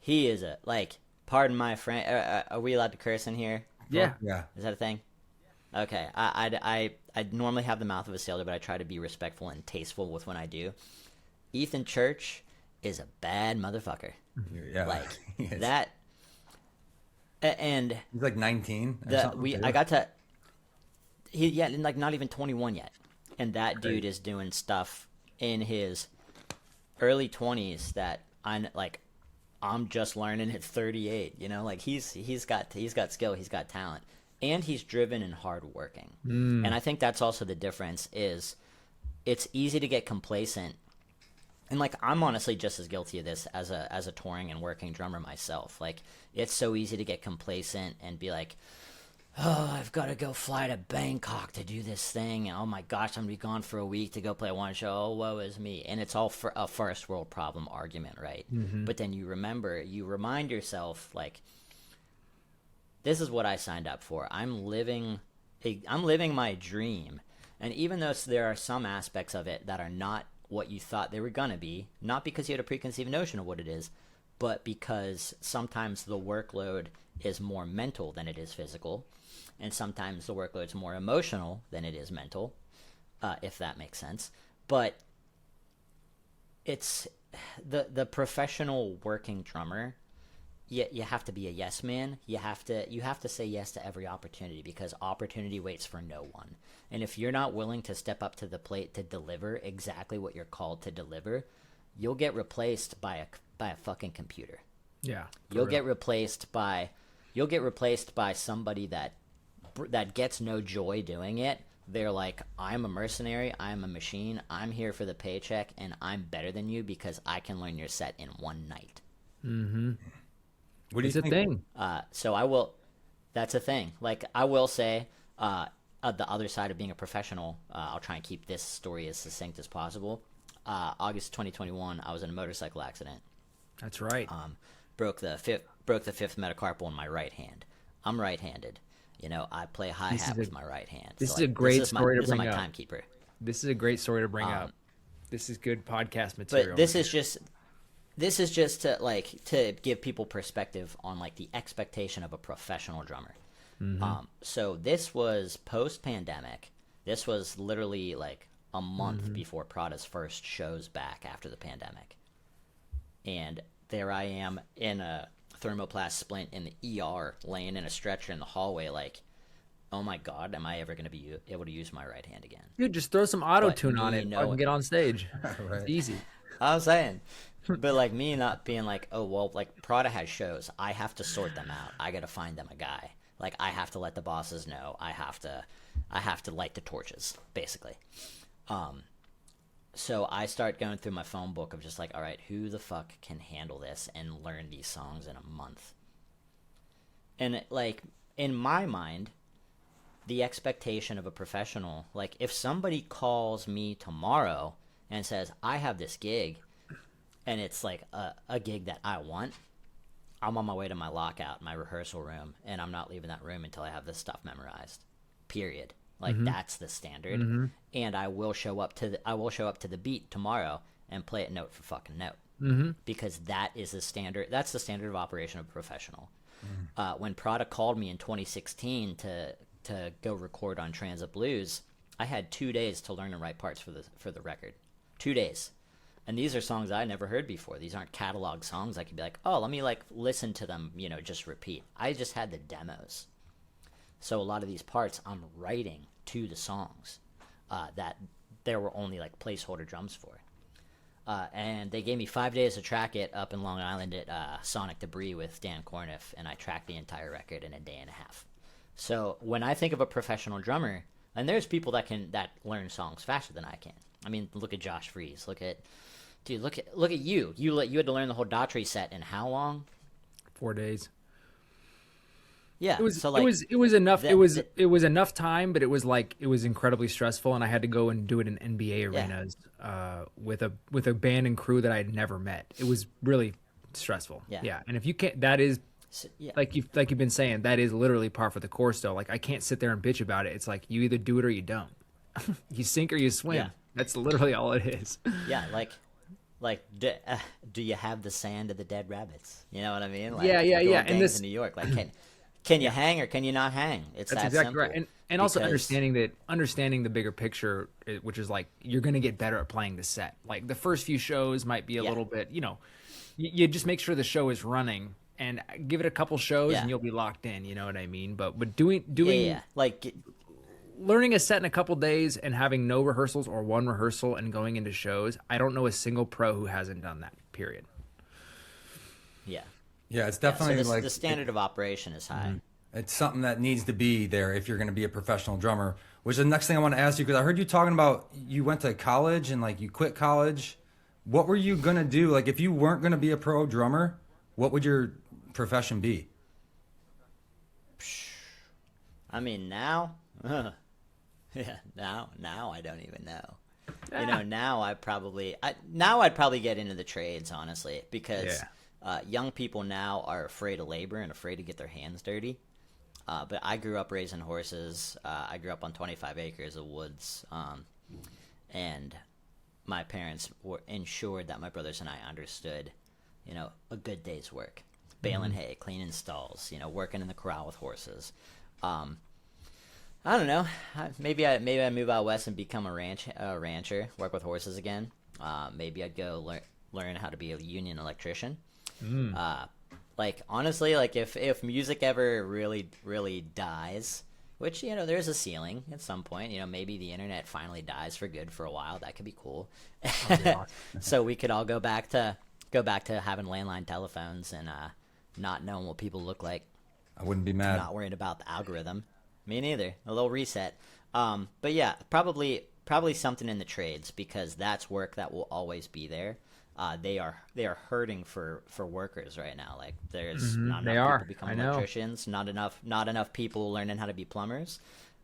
Speaker 3: a like, pardon my friend, are we allowed to curse in here?
Speaker 1: yeah.
Speaker 2: Yeah.
Speaker 3: Is that a thing? Okay, I normally have the mouth of a sailor, but I try to be respectful and tasteful with when I do. Ethan Church is a bad motherfucker.
Speaker 2: Yeah.
Speaker 3: Like
Speaker 2: He is.
Speaker 3: that, and
Speaker 2: He's like 19. Or something, too.
Speaker 3: I got to like not even 21 yet, and that dude is doing stuff in his early 20s that I'm just learning at 38. Like he's got skill, he's got talent, and he's driven and hardworking. And I think that's also the difference. Is it's easy to get complacent. And like I'm honestly just as guilty of this as a touring and working drummer myself. Like it's so easy to get complacent and be like, oh, I've got to go fly to Bangkok to do this thing. Oh my gosh, I'm gonna be gone for a week to go play one show. Oh, woe is me. And it's all for a first world problem argument, right? But then you remind yourself, like, this is what I signed up for. I'm living my dream. And even though there are some aspects of it that are not what you thought they were gonna be, not because you had a preconceived notion of what it is, but because sometimes the workload is more mental than it is physical, and sometimes the workload is more emotional than it is mental, if that makes sense. But it's the professional working drummer. You have to be a yes man. You have to say yes to every opportunity, because opportunity waits for no one. And if you're not willing to step up to the plate to deliver exactly what you're called to deliver, you'll get replaced by a fucking computer.
Speaker 1: Yeah.
Speaker 3: You'll get replaced by somebody that gets no joy doing it. They're like, I'm a mercenary, I'm a machine, I'm here for the paycheck, and I'm better than you because I can learn your set in one night.
Speaker 2: What do you
Speaker 1: It's a
Speaker 2: think?
Speaker 1: thing.
Speaker 3: So I will. That's a thing. Like I will say, the other side of being a professional. I'll try and keep this story as succinct as possible. August 2021, I was in a motorcycle accident.
Speaker 1: That's right.
Speaker 3: Broke the fifth metacarpal in my right hand. I'm right-handed. I play hi-hat with my right hand.
Speaker 1: This
Speaker 3: So,
Speaker 1: is a great story to
Speaker 3: this
Speaker 1: bring
Speaker 3: is my
Speaker 1: up.
Speaker 3: timekeeper.
Speaker 1: This is a great story to bring up. This is good podcast material.
Speaker 3: But this is just to give people perspective on like the expectation of a professional drummer. So this was post-pandemic. This was literally like a month before Prada's first shows back after the pandemic. And there I am in a thermoplast splint in the ER, laying in a stretcher in the hallway, like, oh my God, am I ever going to be able to use my right hand again?
Speaker 1: Dude, just throw some auto tune on
Speaker 3: me
Speaker 1: it and
Speaker 3: knowing-
Speaker 1: get on stage.
Speaker 2: Right.
Speaker 1: It's easy.
Speaker 3: I was saying, but like me not being like, oh well, like Prada has shows, I have to sort them out. I got to find them a guy. Like I have to let the bosses know. I have to light the torches, basically. So I start going through my phone book of just like, all right, who the fuck can handle this and learn these songs in a month? And like in my mind, the expectation of a professional, like if somebody calls me tomorrow and says, I have this gig, and it's like a gig that I want, I'm on my way to my lockout, my rehearsal room, and I'm not leaving that room until I have this stuff memorized. Period. Like that's the standard. And I will show up to the beat tomorrow and play it note for fucking note. Because that is the standard. That's the standard of operation of a professional. When Prada called me in 2016 to go record on Transit Blues, I had 2 days to learn and write parts for the record. 2 days. And these are songs I never heard before. These aren't catalog songs. I could be like, oh, let me like listen to them, just repeat. I just had the demos. So a lot of these parts I'm writing to the songs that there were only like placeholder drums for. And they gave me 5 days to track it up in Long Island at Sonic Debris with Dan Corniff, and I tracked the entire record in a day and a half. So when I think of a professional drummer, and there's people that learn songs faster than I can. I mean, look at Josh Freese. Look at you. You had to learn the whole Daughtry set in how long?
Speaker 1: 4 days.
Speaker 3: Yeah,
Speaker 1: it was
Speaker 3: so like,
Speaker 1: it was enough. It was enough time, but it was incredibly stressful, and I had to go and do it in NBA arenas with a band and crew that I had never met. It was really stressful. Yeah, and if you can't, that is like you've been saying, that is literally par for the course. Though, like I can't sit there and bitch about it. It's like you either do it or you don't. You sink or you swim. Yeah. That's literally all it is.
Speaker 3: Yeah, do you have the sand of the dead rabbits? You know what I mean?
Speaker 1: Like, yeah.
Speaker 3: And this in New York, like can you hang or can you not hang? That's
Speaker 1: exactly
Speaker 3: simple.
Speaker 1: Right. And also understanding the bigger picture, which is like you're gonna get better at playing the set. Like the first few shows might be a little bit, you just make sure the show is running and give it a couple shows and you'll be locked in. You know what I mean? But doing
Speaker 3: like
Speaker 1: learning a set in a couple days and having no rehearsals or one rehearsal and going into shows, I don't know a single pro who hasn't done that. Period.
Speaker 3: Yeah.
Speaker 2: Yeah, it's definitely
Speaker 3: so
Speaker 2: like
Speaker 3: the standard of operation is high.
Speaker 2: It's something that needs to be there if you're going to be a professional drummer. Which is the next thing I want to ask you, because I heard you talking about you went to college and like you quit college. What were you going to do? Like if you weren't going to be a pro drummer, what would your profession be?
Speaker 3: I mean, now, now I don't even know. Now I'd probably get into the trades, honestly, because young people now are afraid of labor and afraid to get their hands dirty. But I grew up raising horses. I grew up on 25 acres of woods, and my parents were ensured that my brothers and I understood, a good day's work, baling hay, cleaning stalls, working in the corral with horses. I don't know. Maybe I move out west and become a rancher, work with horses again. Maybe I'd go learn how to be a union electrician. Like honestly, like if music ever really, really dies, which there's a ceiling at some point. Maybe the internet finally dies for good for a while. That could be cool. So we could all go back to having landline telephones and not knowing what people look like.
Speaker 2: I wouldn't be mad.
Speaker 3: Not worried about the algorithm. Me neither. A little reset. But yeah, probably something in the trades, because that's work that will always be there. They are hurting for workers right now. Like there's not enough people becoming electricians, not enough people learning how to be plumbers,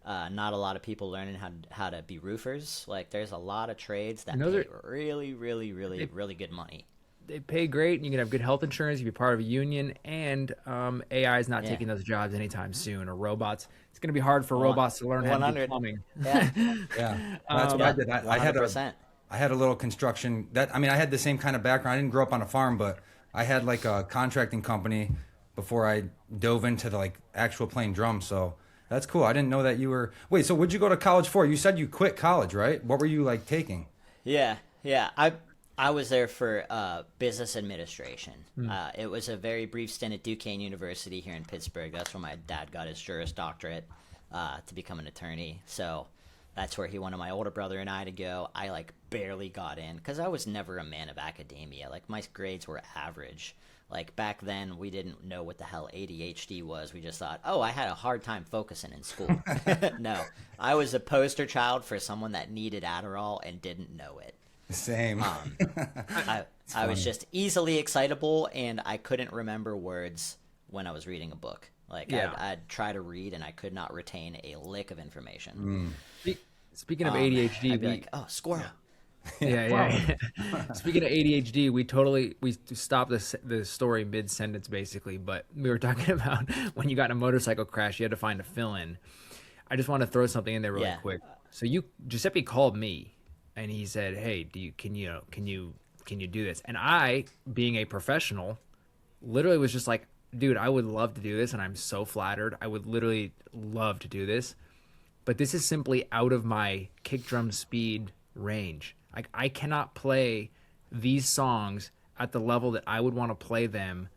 Speaker 3: not a lot of people learning how to be roofers. Like there's a lot of trades that pay really, really, really, really good money.
Speaker 1: They pay great, and you can have good health insurance. You can be part of a union, and AI is not taking those jobs anytime soon, or robots. It's going to be hard for robots to learn how to do plumbing.
Speaker 3: Yeah,
Speaker 2: that's what I did. I had a little construction. I had the same kind of background. I didn't grow up on a farm, but I had like a contracting company before I dove into the like actual playing drums. So that's cool. I didn't know that you were. Wait, so what'd you go to college for? You said you quit college, right? What were you like taking?
Speaker 3: Yeah. I was there for business administration. It was a very brief stint at Duquesne University here in Pittsburgh. That's where my dad got his Juris Doctorate to become an attorney. So that's where he wanted my older brother and I to go. I like barely got in because I was never a man of academia. Like my grades were average. Like back then we didn't know what the hell ADHD was. We just thought, I had a hard time focusing in school. No, I was a poster child for someone that needed Adderall and didn't know it.
Speaker 2: Same.
Speaker 3: I was just easily excitable, and I couldn't remember words when I was reading a book. Like I'd try to read, and I could not retain a lick of information.
Speaker 1: Speaking of ADHD,
Speaker 3: I'd be like, squirrel.
Speaker 1: Yeah. Speaking of ADHD, we stopped the story mid sentence basically, but we were talking about when you got in a motorcycle crash, you had to find a fill-in. I just want to throw something in there really quick. So Giuseppe called me. And he said, "Hey, can you do this?" And I, being a professional, literally was just like, "Dude, I would love to do this, and I'm so flattered. I would literally love to do this." but this is simply out of my kick drum speed range. Like I cannot play these songs at the level that I would want to play them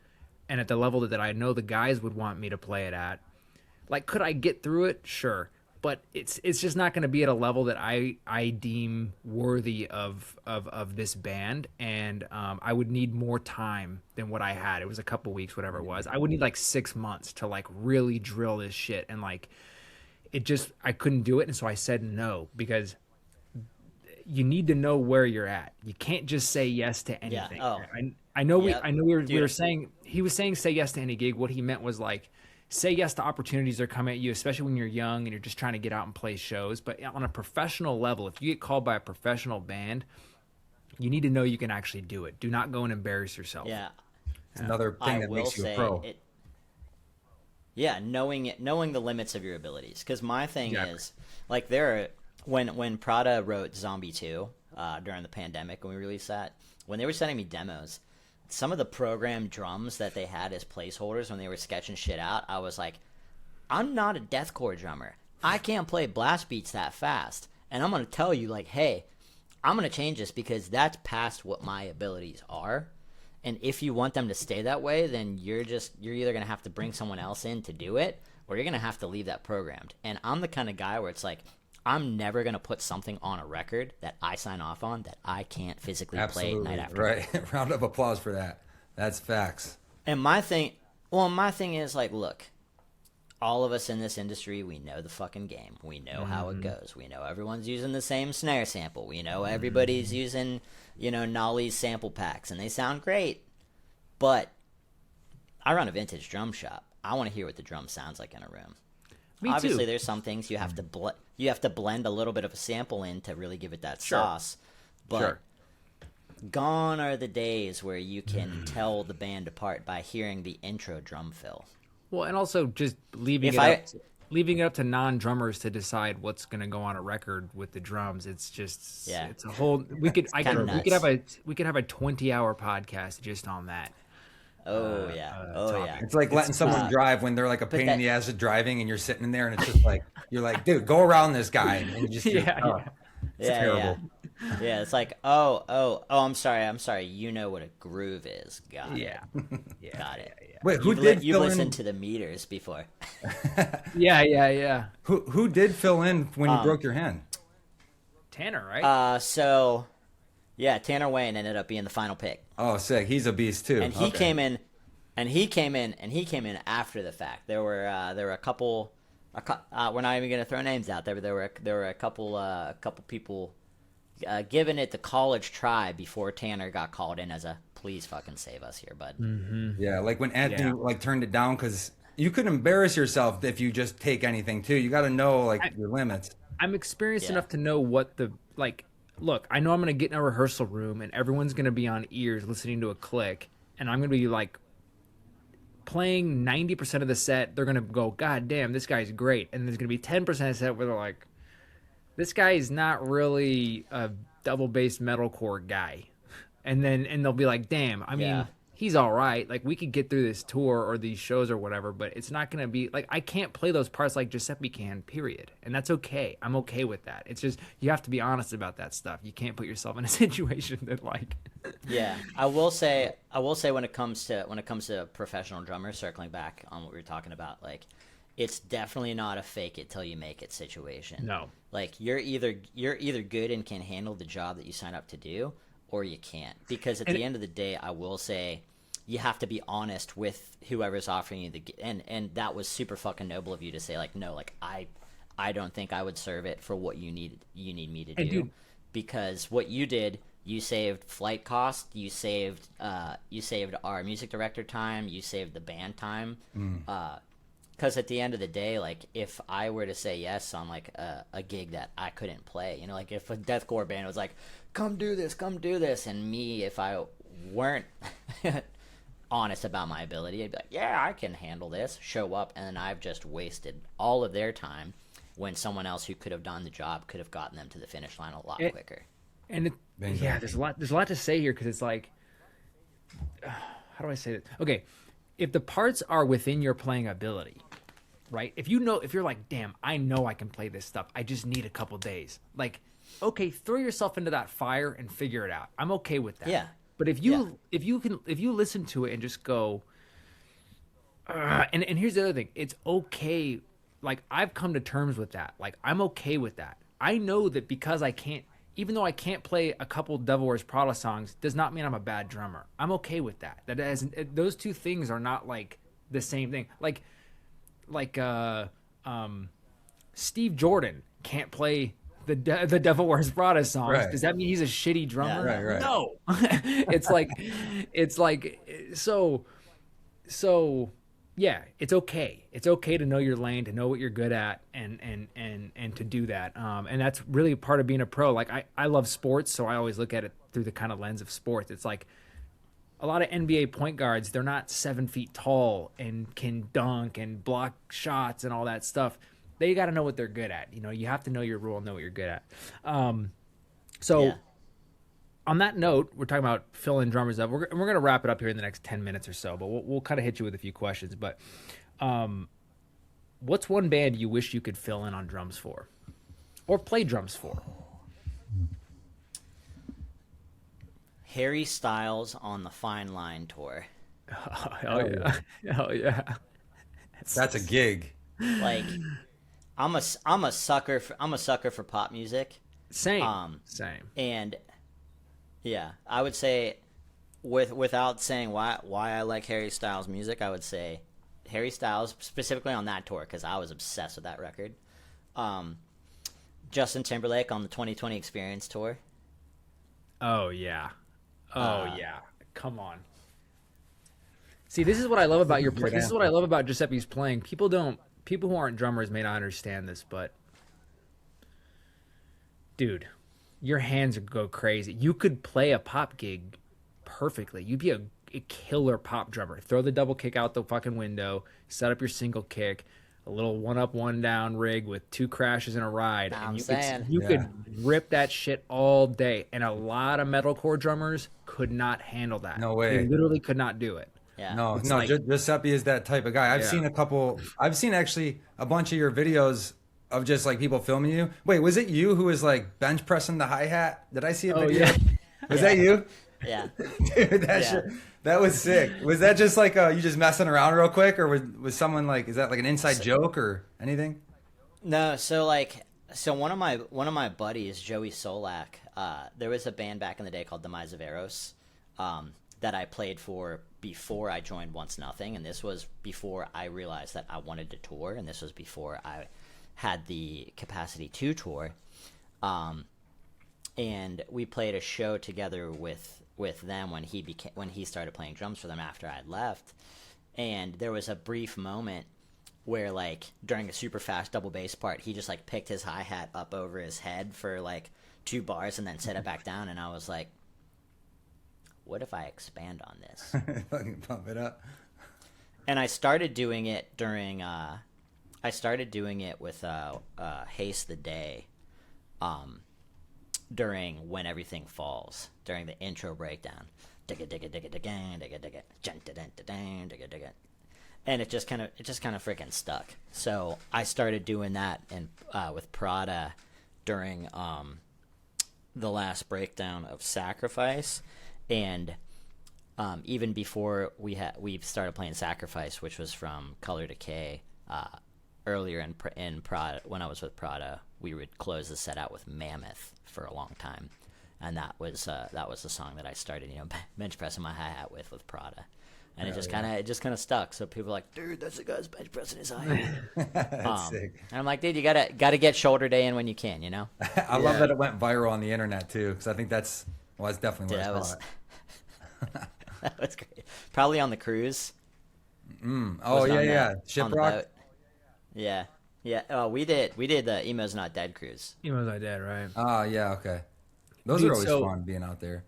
Speaker 1: and at the level that I know the guys would want me to play it at. Like, could I get through it? Sure. But it's just not going to be at a level that I deem worthy of this band, and I would need more time than what I had. It was a couple weeks, whatever it was. I would need like 6 months to like really drill this shit, and like I couldn't do it, and so I said no, because you need to know where you're at. You can't just say yes to anything.
Speaker 3: Yeah. Oh.
Speaker 1: I know
Speaker 3: Yep.
Speaker 1: we were saying, he was saying say yes to any gig. What he meant was like, say yes to opportunities that are coming at you, especially when you're young and you're just trying to get out and play shows. But on a professional level, if you get called by a professional band, you need to know you can actually do it. Do not go and embarrass yourself.
Speaker 3: Yeah.
Speaker 2: It's another thing that makes you a pro.
Speaker 3: Knowing the limits of your abilities. Because my thing
Speaker 1: Exactly.
Speaker 3: is, like, when Prada wrote Zombie 2 during the pandemic, when we released that, when they were sending me demos, some of the programmed drums that they had as placeholders when they were sketching shit out, I was like, I'm not a deathcore drummer. I can't play blast beats that fast. And I'm going to tell you, like, hey, I'm going to change this because that's past what my abilities are. And if you want them to stay that way, then you're either going to have to bring someone else in to do it, or you're going to have to leave that programmed. And I'm the kind of guy where it's like, I'm never going to put something on a record that I sign off on that I can't physically play night after night.
Speaker 2: Right. Round of applause for that. That's facts.
Speaker 3: And my thing is, like, look, all of us in this industry, we know the fucking game. We know how it goes. We know everyone's using the same snare sample. We know everybody's using, Nolly's sample packs, and they sound great. But I run a vintage drum shop. I want to hear what the drum sounds like in a room.
Speaker 1: Me
Speaker 3: Obviously,
Speaker 1: too.
Speaker 3: there's some things you have to blend a little bit of a sample in to really give it that
Speaker 1: Sure.
Speaker 3: sauce. But
Speaker 1: Sure.
Speaker 3: gone are the days where you can tell the band apart by hearing the intro drum fill.
Speaker 1: Well, and also just leaving it up to non-drummers to decide what's going to go on a record with the drums. It's just it's a whole. We could have a 20-hour podcast just on that.
Speaker 3: Oh yeah.
Speaker 2: It's like letting someone drive when they're like a pain in the ass of driving, and you're sitting in there, and it's just like you're like, dude, go around this guy, and you just it's terrible.
Speaker 3: Yeah, it's like, I'm sorry. You know what a groove is. Got it. Got it.
Speaker 1: Yeah.
Speaker 2: Wait,
Speaker 3: You've listened to the meters before.
Speaker 1: Yeah.
Speaker 2: Who did fill in when you broke your hand?
Speaker 1: Tanner, right?
Speaker 3: Tanner Wayne ended up being the final pick.
Speaker 2: Oh, sick. He's a beast too.
Speaker 3: And he came in after the fact. There were a couple. We're not even gonna throw names out there, but there were a couple people giving it the college try before Tanner got called in as a please fucking save us here, bud.
Speaker 2: Yeah, like when Anthony turned it down because you could embarrass yourself if you just take anything too. You got to know your limits.
Speaker 1: I'm experienced enough to know what the Look, I know I'm going to get in a rehearsal room and everyone's going to be on ears listening to a click, and I'm going to be like playing 90% of the set. They're going to go, God damn, this guy's great. And there's going to be 10% of the set where they're like, this guy is not really a double bass metalcore guy. And they'll be like, damn, I mean, he's all right. Like, we could get through this tour or these shows or whatever, but it's not going to be like, I can't play those parts like Giuseppe can, period. And that's okay. I'm okay with that. It's just, you have to be honest about that stuff. You can't put yourself in a situation that
Speaker 3: Yeah, I will say when it comes to professional drummers, circling back on what we were talking about, like, it's definitely not a fake it till you make it situation.
Speaker 1: No.
Speaker 3: Like, you're either good and can handle the job that you sign up to do, or you can't. Because at the end of the day, I will say you have to be honest with whoever's offering you and that was super fucking noble of you to say, like, no, like, I don't think I would serve it for what you need me to do.
Speaker 1: Dude,
Speaker 3: because what you did, you saved flight cost, you saved our music director time, you saved the band time. Because at the end of the day, like, if I were to say yes on like a gig that I couldn't play, like if a deathcore band was like, come do this, and me, if I weren't honest about my ability, I'd be like, yeah, I can handle this, show up, and then I've just wasted all of their time when someone else who could have done the job could have gotten them to the finish line a lot quicker.
Speaker 1: And there's a lot to say here, because it's like, how do I say this? Okay, if the parts are within your playing ability, right? If you're like, damn, I know I can play this stuff. I just need a couple days. Like, okay, throw yourself into that fire and figure it out. I'm okay with that.
Speaker 3: Yeah.
Speaker 1: But if you listen to it and just go, and here's the other thing, it's okay. Like, I've come to terms with that. Like, I'm okay with that. I know that because I can't, even though I can't play a couple Devil Wears Prada songs, does not mean I'm a bad drummer. I'm okay with that. Those two things are not like the same thing. Like Steve Jordan can't play the Devil Wears Prada songs.
Speaker 2: Right.
Speaker 1: Does that mean he's a shitty drummer?
Speaker 2: Yeah, right.
Speaker 1: No. it's like so yeah, it's okay. It's okay to know your lane, to know what you're good at, and to do that. And that's really part of being a pro. Like, I love sports, so I always look at it through the kind of lens of sports. It's like a lot of NBA point guards, they're not 7 feet tall and can dunk and block shots and all that stuff. They got to know what they're good at. You know, you have to know your role and know what you're good at. So on that note, we're talking about filling drummers up. We're going to wrap it up here in the next 10 minutes or so, but we'll kind of hit you with a few questions. But what's one band you wish you could fill in on drums for or play drums for?
Speaker 3: Harry Styles on the Fine Line tour.
Speaker 1: Oh, hell yeah. Hell yeah.
Speaker 2: That's a gig.
Speaker 3: Like, I'm a sucker for pop music.
Speaker 1: Same.
Speaker 3: And yeah, I would say, without saying why I like Harry Styles music, I would say Harry Styles specifically on that tour, because I was obsessed with that record. Justin Timberlake on the 2020 Experience tour.
Speaker 1: Oh yeah. Oh yeah. Come on. See, this is what I love about your play. This is what I love about Giuseppe's playing. People who aren't drummers may not understand this, but dude, your hands would go crazy. You could play a pop gig perfectly. You'd be a killer pop drummer. Throw the double kick out the fucking window, set up your single kick, a little one up, one down rig with 2 crashes and a ride. And you could rip that shit all day. And a lot of metalcore drummers could not handle that.
Speaker 2: No way.
Speaker 1: They literally could not do it.
Speaker 3: Yeah.
Speaker 2: No, Giuseppe is that type of guy. I've seen actually a bunch of your videos of just like people filming you. Wait, was it you who was like bench pressing the hi-hat? Did I see a video?
Speaker 1: Yeah.
Speaker 2: Was that you?
Speaker 3: Yeah.
Speaker 2: Dude, that was sick. Was that just like you just messing around real quick, or was someone like, is that like an inside joke or anything?
Speaker 3: No, so one of my buddies, Joey Solak, there was a band back in the day called Demise of Eros, that I played for before I joined Once Nothing, and this was before I realized that I wanted to tour, and this was before I had the capacity to tour. And we played a show together with them when he started playing drums for them after I had left. And there was a brief moment where, like, during a super fast double bass part, he just like picked his hi-hat up over his head for like 2 bars and then set it back down, and I was like, what if I expand on this?
Speaker 2: Fucking pump it up.
Speaker 3: And I started doing it during with Haste the Day, during When Everything Falls, during the intro breakdown. And it just kind of freaking stuck. So I started doing that with Prada during the last breakdown of Sacrifice, and even before we started playing Sacrifice, which was from Color Decay. Earlier in Prada, when I was with Prada, we would close the set out with Mammoth for a long time, and that was the song that I started, bench pressing my hi-hat with Prada, and it just kind of stuck. So people are like, dude, that's the guy's bench pressing his hi-hat.
Speaker 2: That's sick.
Speaker 3: And I'm like, dude, you gotta get shoulder day in when you can,
Speaker 2: I love that it went viral on the internet too, because I think that's definitely what
Speaker 3: was. That was great. Probably on the cruise.
Speaker 2: Oh yeah, Shiprock.
Speaker 3: Yeah. Oh, we did the Emo's Not Dead cruise.
Speaker 1: Emo's Not Dead, right?
Speaker 2: Oh yeah, okay. Those are always fun being out there.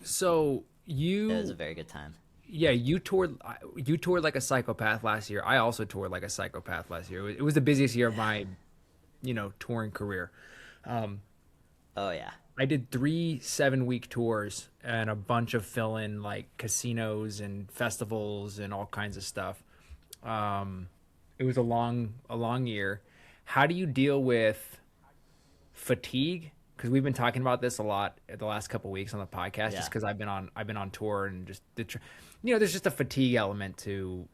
Speaker 1: So
Speaker 3: it was a very good time.
Speaker 1: Yeah, you toured like a psychopath last year. I also toured like a psychopath last year. It was the busiest year of my, touring career.
Speaker 3: Oh yeah.
Speaker 1: I did 3 7-week tours and a bunch of fill-in like casinos and festivals and all kinds of stuff. It was a long year. How do you deal with fatigue? Because we've been talking about this a lot the last couple of weeks on the podcast, just
Speaker 3: Yeah.
Speaker 1: because I've been on tour and just there's just a fatigue element to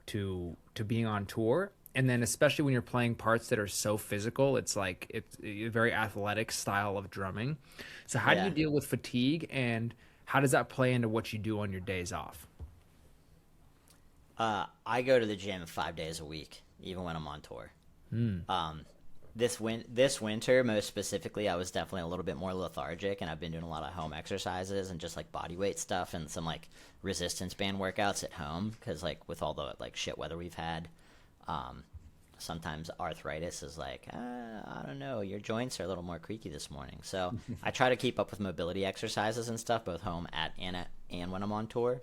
Speaker 1: being on tour, and then especially when you're playing parts that are so physical, it's like it's a very athletic style of drumming. So how do you
Speaker 3: Yeah.
Speaker 1: deal with fatigue, and how does that play into what you do on your days off?
Speaker 3: I go to the gym 5 days a week, even when I'm on tour. Um, this winter, most specifically, I was definitely a little bit more lethargic, and I've been doing a lot of home exercises and just like body weight stuff and some like resistance band workouts at home because like with all the like shit weather we've had, um, sometimes arthritis is like I don't know, your joints are a little more creaky this morning. So I try to keep up with mobility exercises and stuff, both home and when I'm on tour.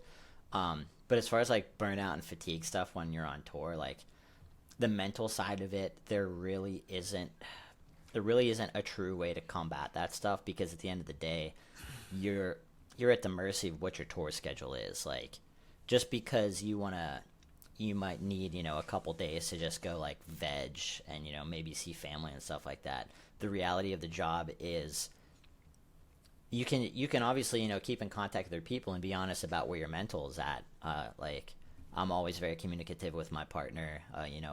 Speaker 3: But as far as like burnout and fatigue stuff when you're on tour, like the mental side of it, there really isn't a true way to combat that stuff because at the end of the day, you're you're at the mercy of what your tour schedule is. Like just because you might need, a couple days to just go like veg and, maybe see family and stuff like that. The reality of the job is you can obviously, keep in contact with other people and be honest about where your mental is at. Like I'm always very communicative with my partner,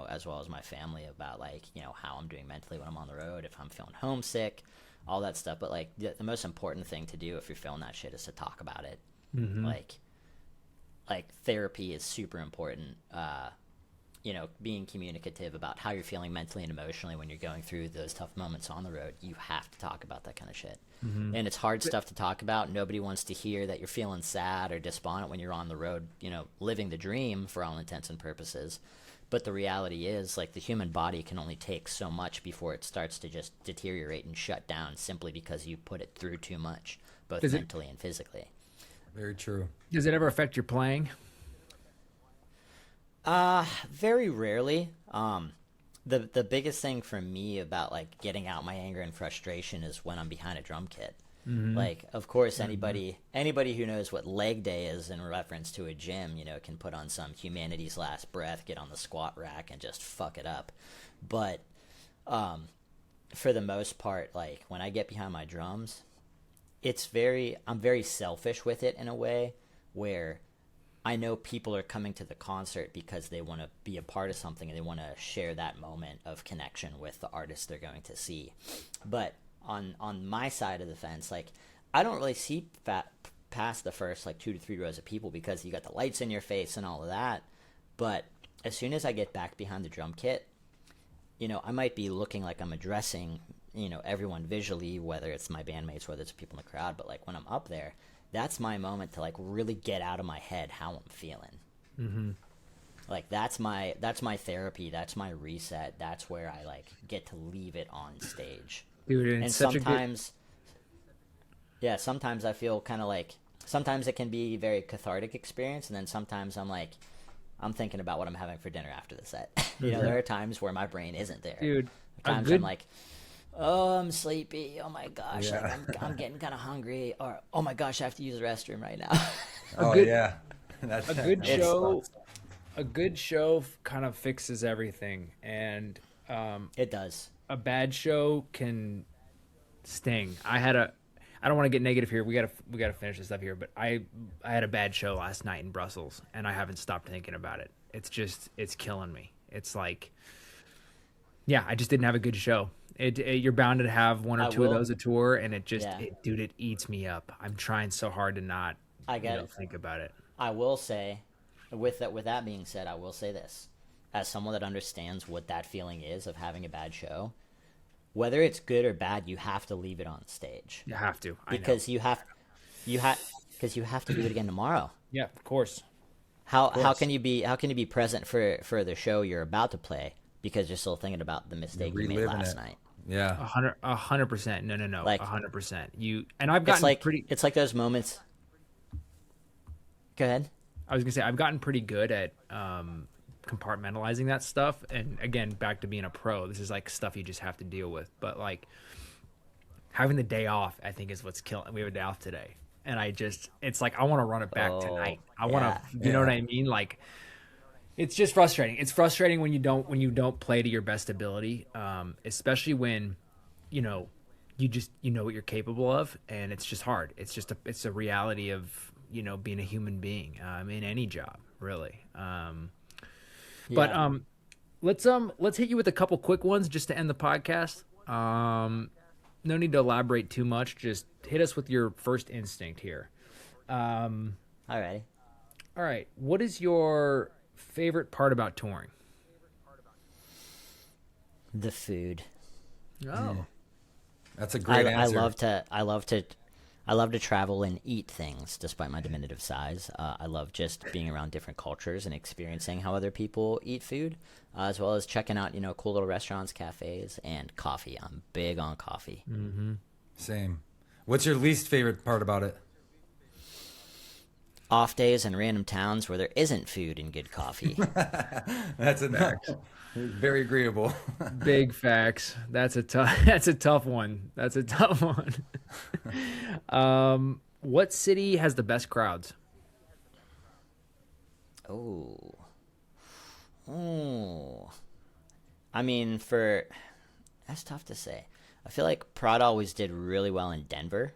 Speaker 3: as well as my family about like, how I'm doing mentally when I'm on the road, if I'm feeling homesick, all that stuff. But like the most important thing to do if you're feeling that shit is to talk about it.
Speaker 1: Mm-hmm.
Speaker 3: Like therapy is super important. Being communicative about how you're feeling mentally and emotionally when you're going through those tough moments on the road, you have to talk about that kind of shit.
Speaker 1: Mm-hmm.
Speaker 3: And it's hard stuff to talk about. Nobody wants to hear that you're feeling sad or despondent when you're on the road, living the dream for all intents and purposes. But the reality is, like, the human body can only take so much before it starts to just deteriorate and shut down simply because you put it through too much, both
Speaker 1: Does it
Speaker 3: mentally and physically.
Speaker 2: Very true.
Speaker 1: does it ever affect your playing?
Speaker 3: Very rarely. The biggest thing for me about like getting out my anger and frustration is when I'm behind a drum kit.
Speaker 1: Mm-hmm.
Speaker 3: Like, of course, anybody who knows what leg day is in reference to a gym, can put on some humanity's last breath, get on the squat rack, and just fuck it up. But for the most part, like when I get behind my drums, I'm very selfish with it in a way where I know people are coming to the concert because they want to be a part of something and they want to share that moment of connection with the artist they're going to see. But on my side of the fence, like I don't really see past the first like 2 to 3 rows of people because you got the lights in your face and all of that. But as soon as I get back behind the drum kit, I might be looking like I'm addressing, everyone visually, whether it's my bandmates, whether it's people in the crowd. But like when I'm up there, that's my moment to like really get out of my head how I'm feeling.
Speaker 1: Mm-hmm.
Speaker 3: Like that's my therapy. That's my reset. That's where I like get to leave it on stage.
Speaker 1: Dude, and
Speaker 3: And
Speaker 1: it's such a good.
Speaker 3: sometimes I feel kind of like sometimes it can be a very cathartic experience, and then sometimes I'm thinking about what I'm having for dinner after the set. There are times where my brain isn't there.
Speaker 1: Dude, a
Speaker 3: Times
Speaker 1: good
Speaker 3: I'm like, oh, I'm sleepy. Oh my gosh,
Speaker 2: Yeah.
Speaker 3: like I'm getting kind of hungry. Or oh my gosh, I have to use the restroom right now.
Speaker 2: Oh
Speaker 1: good-
Speaker 2: yeah, that's
Speaker 1: a good
Speaker 2: that
Speaker 1: show.
Speaker 2: sucks.
Speaker 1: A good show kind of fixes everything, and
Speaker 3: It does.
Speaker 1: a bad show can sting. I don't want to get negative here. We gotta finish this up here, but I had a bad show last night in Brussels, and I haven't stopped thinking about it. It's killing me. It's like, yeah, I just didn't have a good show. You're bound to have one or
Speaker 3: I
Speaker 1: two of
Speaker 3: will.
Speaker 1: those a tour, and
Speaker 3: Yeah.
Speaker 1: dude, it eats me up. I'm trying so hard to not,
Speaker 3: I get it.
Speaker 1: think about it.
Speaker 3: I will say, with that being said, I will say this, as someone that understands what that feeling is of having a bad show, whether it's good or bad, you have to leave it on stage
Speaker 1: You have to, I know.
Speaker 3: because because you have to do it again tomorrow.
Speaker 1: Yeah, of course.
Speaker 3: How
Speaker 1: course.
Speaker 3: can you be present for the show you're about to play because you're still thinking about the mistake you made
Speaker 2: reliving
Speaker 3: last
Speaker 2: it.
Speaker 3: night?
Speaker 2: Yeah,
Speaker 1: 100%. No.
Speaker 3: Like-
Speaker 1: 100%. And I've gotten
Speaker 3: It's like those moments. Go ahead.
Speaker 1: I was gonna say I've gotten pretty good at compartmentalizing that stuff. And again, back to being a pro, this is like stuff you just have to deal with. But like having the day off, I think is what's killing. We have a day off today, and it's like I want to run it back
Speaker 3: Oh,
Speaker 1: tonight. I want
Speaker 3: yeah.
Speaker 1: to, you know
Speaker 2: Yeah.
Speaker 1: what I mean? Like It's just frustrating. It's frustrating when you don't play to your best ability, especially when, you know, you know what you're capable of, and it's just hard. It's a reality of, you know, being a human being in any job, really. But
Speaker 3: Yeah.
Speaker 1: let's hit you with a couple quick ones just to end the podcast. No need to elaborate too much. Just hit us with your first instinct here. Um,
Speaker 3: All right.
Speaker 1: all right, what is your favorite part about touring?
Speaker 3: The food.
Speaker 1: Oh,
Speaker 2: That's a great answer.
Speaker 3: I love to travel and eat things despite my diminutive size. I love just being around different cultures and experiencing how other people eat food, as well as checking out, you know, cool little restaurants, cafes, and coffee. I'm big on coffee.
Speaker 2: Same. What's your least favorite part about it?
Speaker 3: Off days in random towns where there isn't food and good coffee.
Speaker 2: That's a very agreeable.
Speaker 1: big facts. That's a tough. That's a tough one. That's a tough one. What city has the best crowds?
Speaker 3: Oh. Oh. I mean, that's tough to say. I feel like Prada always did really well in Denver.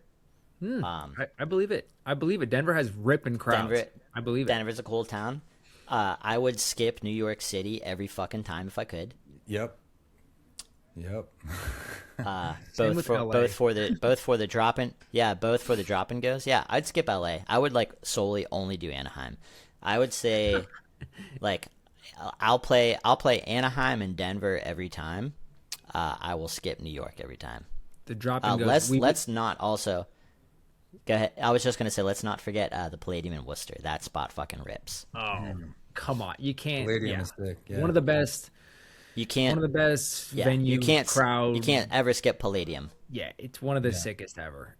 Speaker 1: I believe it. I believe it. Denver has ripping crowds. I believe it.
Speaker 3: Denver's a cool town. I would skip New York City every fucking time if I could.
Speaker 2: Yep.
Speaker 1: Same with LA.
Speaker 3: Both for the drop in goes. Yeah, I'd skip LA. I would like solely only do Anaheim. I would say like I'll play Anaheim and Denver every time. I will skip New York every time.
Speaker 1: The drop and goes.
Speaker 3: Let's not also go ahead. I was just gonna say let's not forget the Palladium in Worcester. That spot fucking rips.
Speaker 1: Oh, come on! You can't.
Speaker 2: Palladium is sick. Yeah.
Speaker 1: One of the best.
Speaker 3: You can't.
Speaker 1: One of the best
Speaker 3: Yeah,
Speaker 1: venue
Speaker 3: you can't
Speaker 1: crowd.
Speaker 3: You can't ever skip Palladium.
Speaker 1: Yeah, it's one of the sickest ever.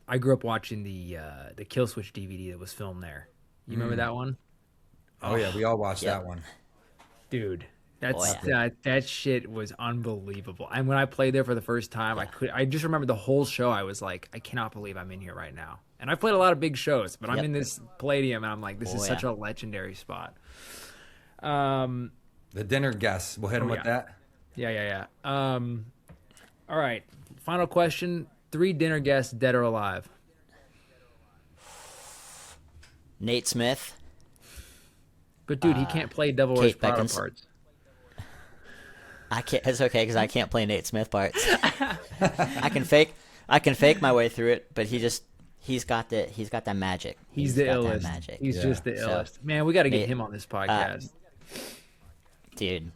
Speaker 1: I grew up watching the Kill Switch DVD that was filmed there. You remember that one?
Speaker 2: Oh yeah, we all watched that one.
Speaker 1: Dude,
Speaker 3: yeah.
Speaker 1: that shit was unbelievable. And when I played there for the first time, I just remember the whole show. I was like, I cannot believe I'm in here right now. And I played a lot of big shows, but I'm in this Palladium, and I'm like, this is such a legendary spot.
Speaker 2: The dinner guests. We'll hit them with that.
Speaker 1: Yeah. All right. Final question. 3 dinner guests, dead or alive.
Speaker 3: Nate Smith.
Speaker 1: But dude, he can't play Devil Wears
Speaker 3: Kate
Speaker 1: Prada
Speaker 3: Beckinsale.
Speaker 1: parts.
Speaker 3: I can't. It's okay because I can't play Nate Smith parts. I can fake my way through it, but he's got that magic.
Speaker 1: He's the
Speaker 3: got that
Speaker 1: illest.
Speaker 3: magic.
Speaker 1: He's just the illest. Man, we got to get him on this podcast.
Speaker 3: Dude,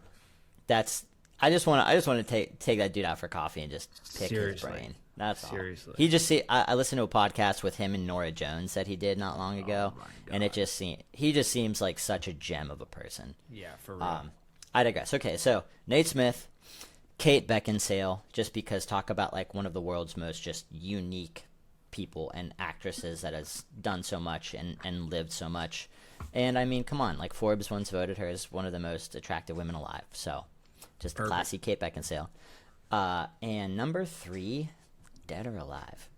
Speaker 3: I just want to take that dude out for coffee and just pick his brain. That's
Speaker 1: Seriously.
Speaker 3: all. I listened to a podcast with him and Nora Jones that he did not long ago, and he just seems like such a gem of a person.
Speaker 1: Yeah, for real.
Speaker 3: I digress. Okay, so Nate Smith, Kate Beckinsale, just because talk about like one of the world's most just unique people and actresses that has done so much and lived so much. And I mean, come on, like Forbes once voted her as one of the most attractive women alive. So just classy Kate Beckinsale. And number 3, dead or alive.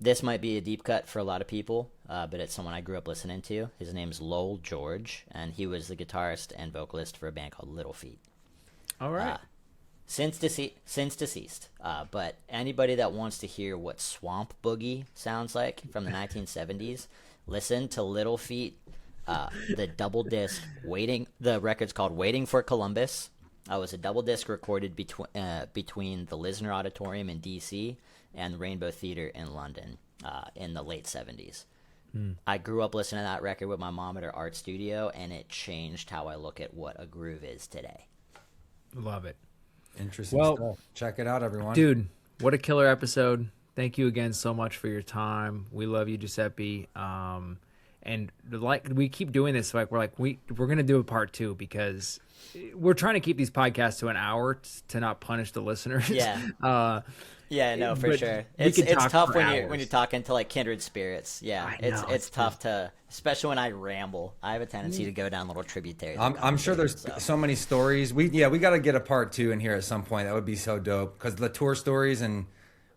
Speaker 3: This might be a deep cut for a lot of people, but it's someone I grew up listening to. His name's Lowell George, and he was the guitarist and vocalist for a band called Little Feat.
Speaker 1: All right.
Speaker 3: Since deceased. But anybody that wants to hear what Swamp Boogie sounds like from the 1970s, listen to Little Feat, the double disc the record's called Waiting for Columbus. It was a double disc recorded between the Lisner Auditorium in DC and the Rainbow Theatre in London in the late 70s. I grew up listening to that record with my mom at her art studio, and it changed how I look at what a groove is today.
Speaker 1: Love it.
Speaker 2: Interesting stuff. Check it out, everyone.
Speaker 1: Dude, what a killer episode. Thank you again so much for your time. We love you, Giuseppe. And like we keep doing this, like we're gonna do a part 2 because we're trying to keep these podcasts to an hour to not punish the listeners.
Speaker 3: Yeah. Yeah, no, for sure. It's tough when you're talking to like kindred spirits. Yeah, it's tough to, especially when I ramble. I have a tendency to go down little tributaries.
Speaker 2: I'm sure there's so many stories. We got to get a part 2 in here at some point. That would be so dope because the tour stories, and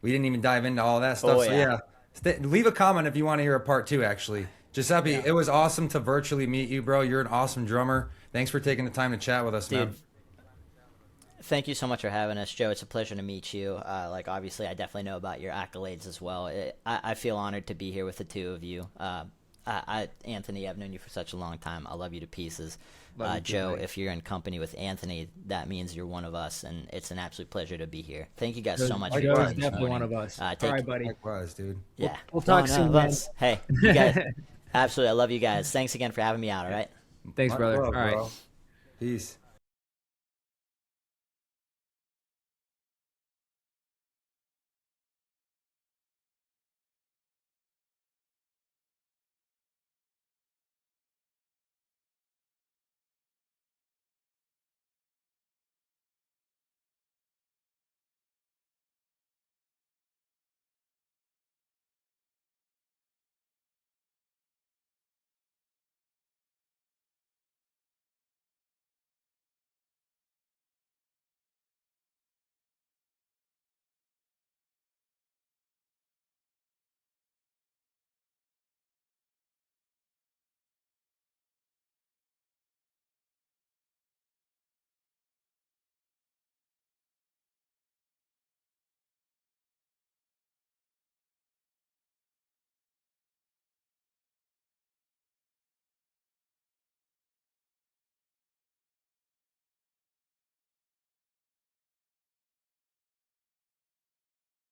Speaker 2: we didn't even dive into all that stuff.
Speaker 3: Oh, yeah.
Speaker 2: So leave a comment if you want to hear a part 2. Actually, Giuseppe,
Speaker 4: Yeah.
Speaker 2: it was awesome to virtually meet you, bro. You're an awesome drummer. Thanks for taking the time to chat with us,
Speaker 3: Dude,
Speaker 2: man.
Speaker 3: thank you so much for having us, Joe. It's a pleasure to meet you. Like, obviously, I definitely know about your accolades as well. I feel honored to be here with the two of you. Anthony, I've known you for such a long time. I love you to pieces.
Speaker 1: Love you too,
Speaker 3: Joe,
Speaker 1: mate.
Speaker 3: if you're in company with Anthony, that means you're one of us, and it's an absolute pleasure to be here. Thank you guys so much for your
Speaker 4: Joe's
Speaker 3: time this
Speaker 4: definitely
Speaker 3: morning.
Speaker 4: one of us.
Speaker 3: Take,
Speaker 4: All right, buddy.
Speaker 2: Likewise, dude.
Speaker 3: yeah,
Speaker 4: We'll talk
Speaker 3: One
Speaker 4: soon,
Speaker 3: of
Speaker 4: man.
Speaker 3: us. Hey, you guys, absolutely, I love you guys. Thanks again for having me out. All right.
Speaker 1: Thanks,
Speaker 2: Much
Speaker 1: brother.
Speaker 2: love,
Speaker 1: All right.
Speaker 2: bro. Peace.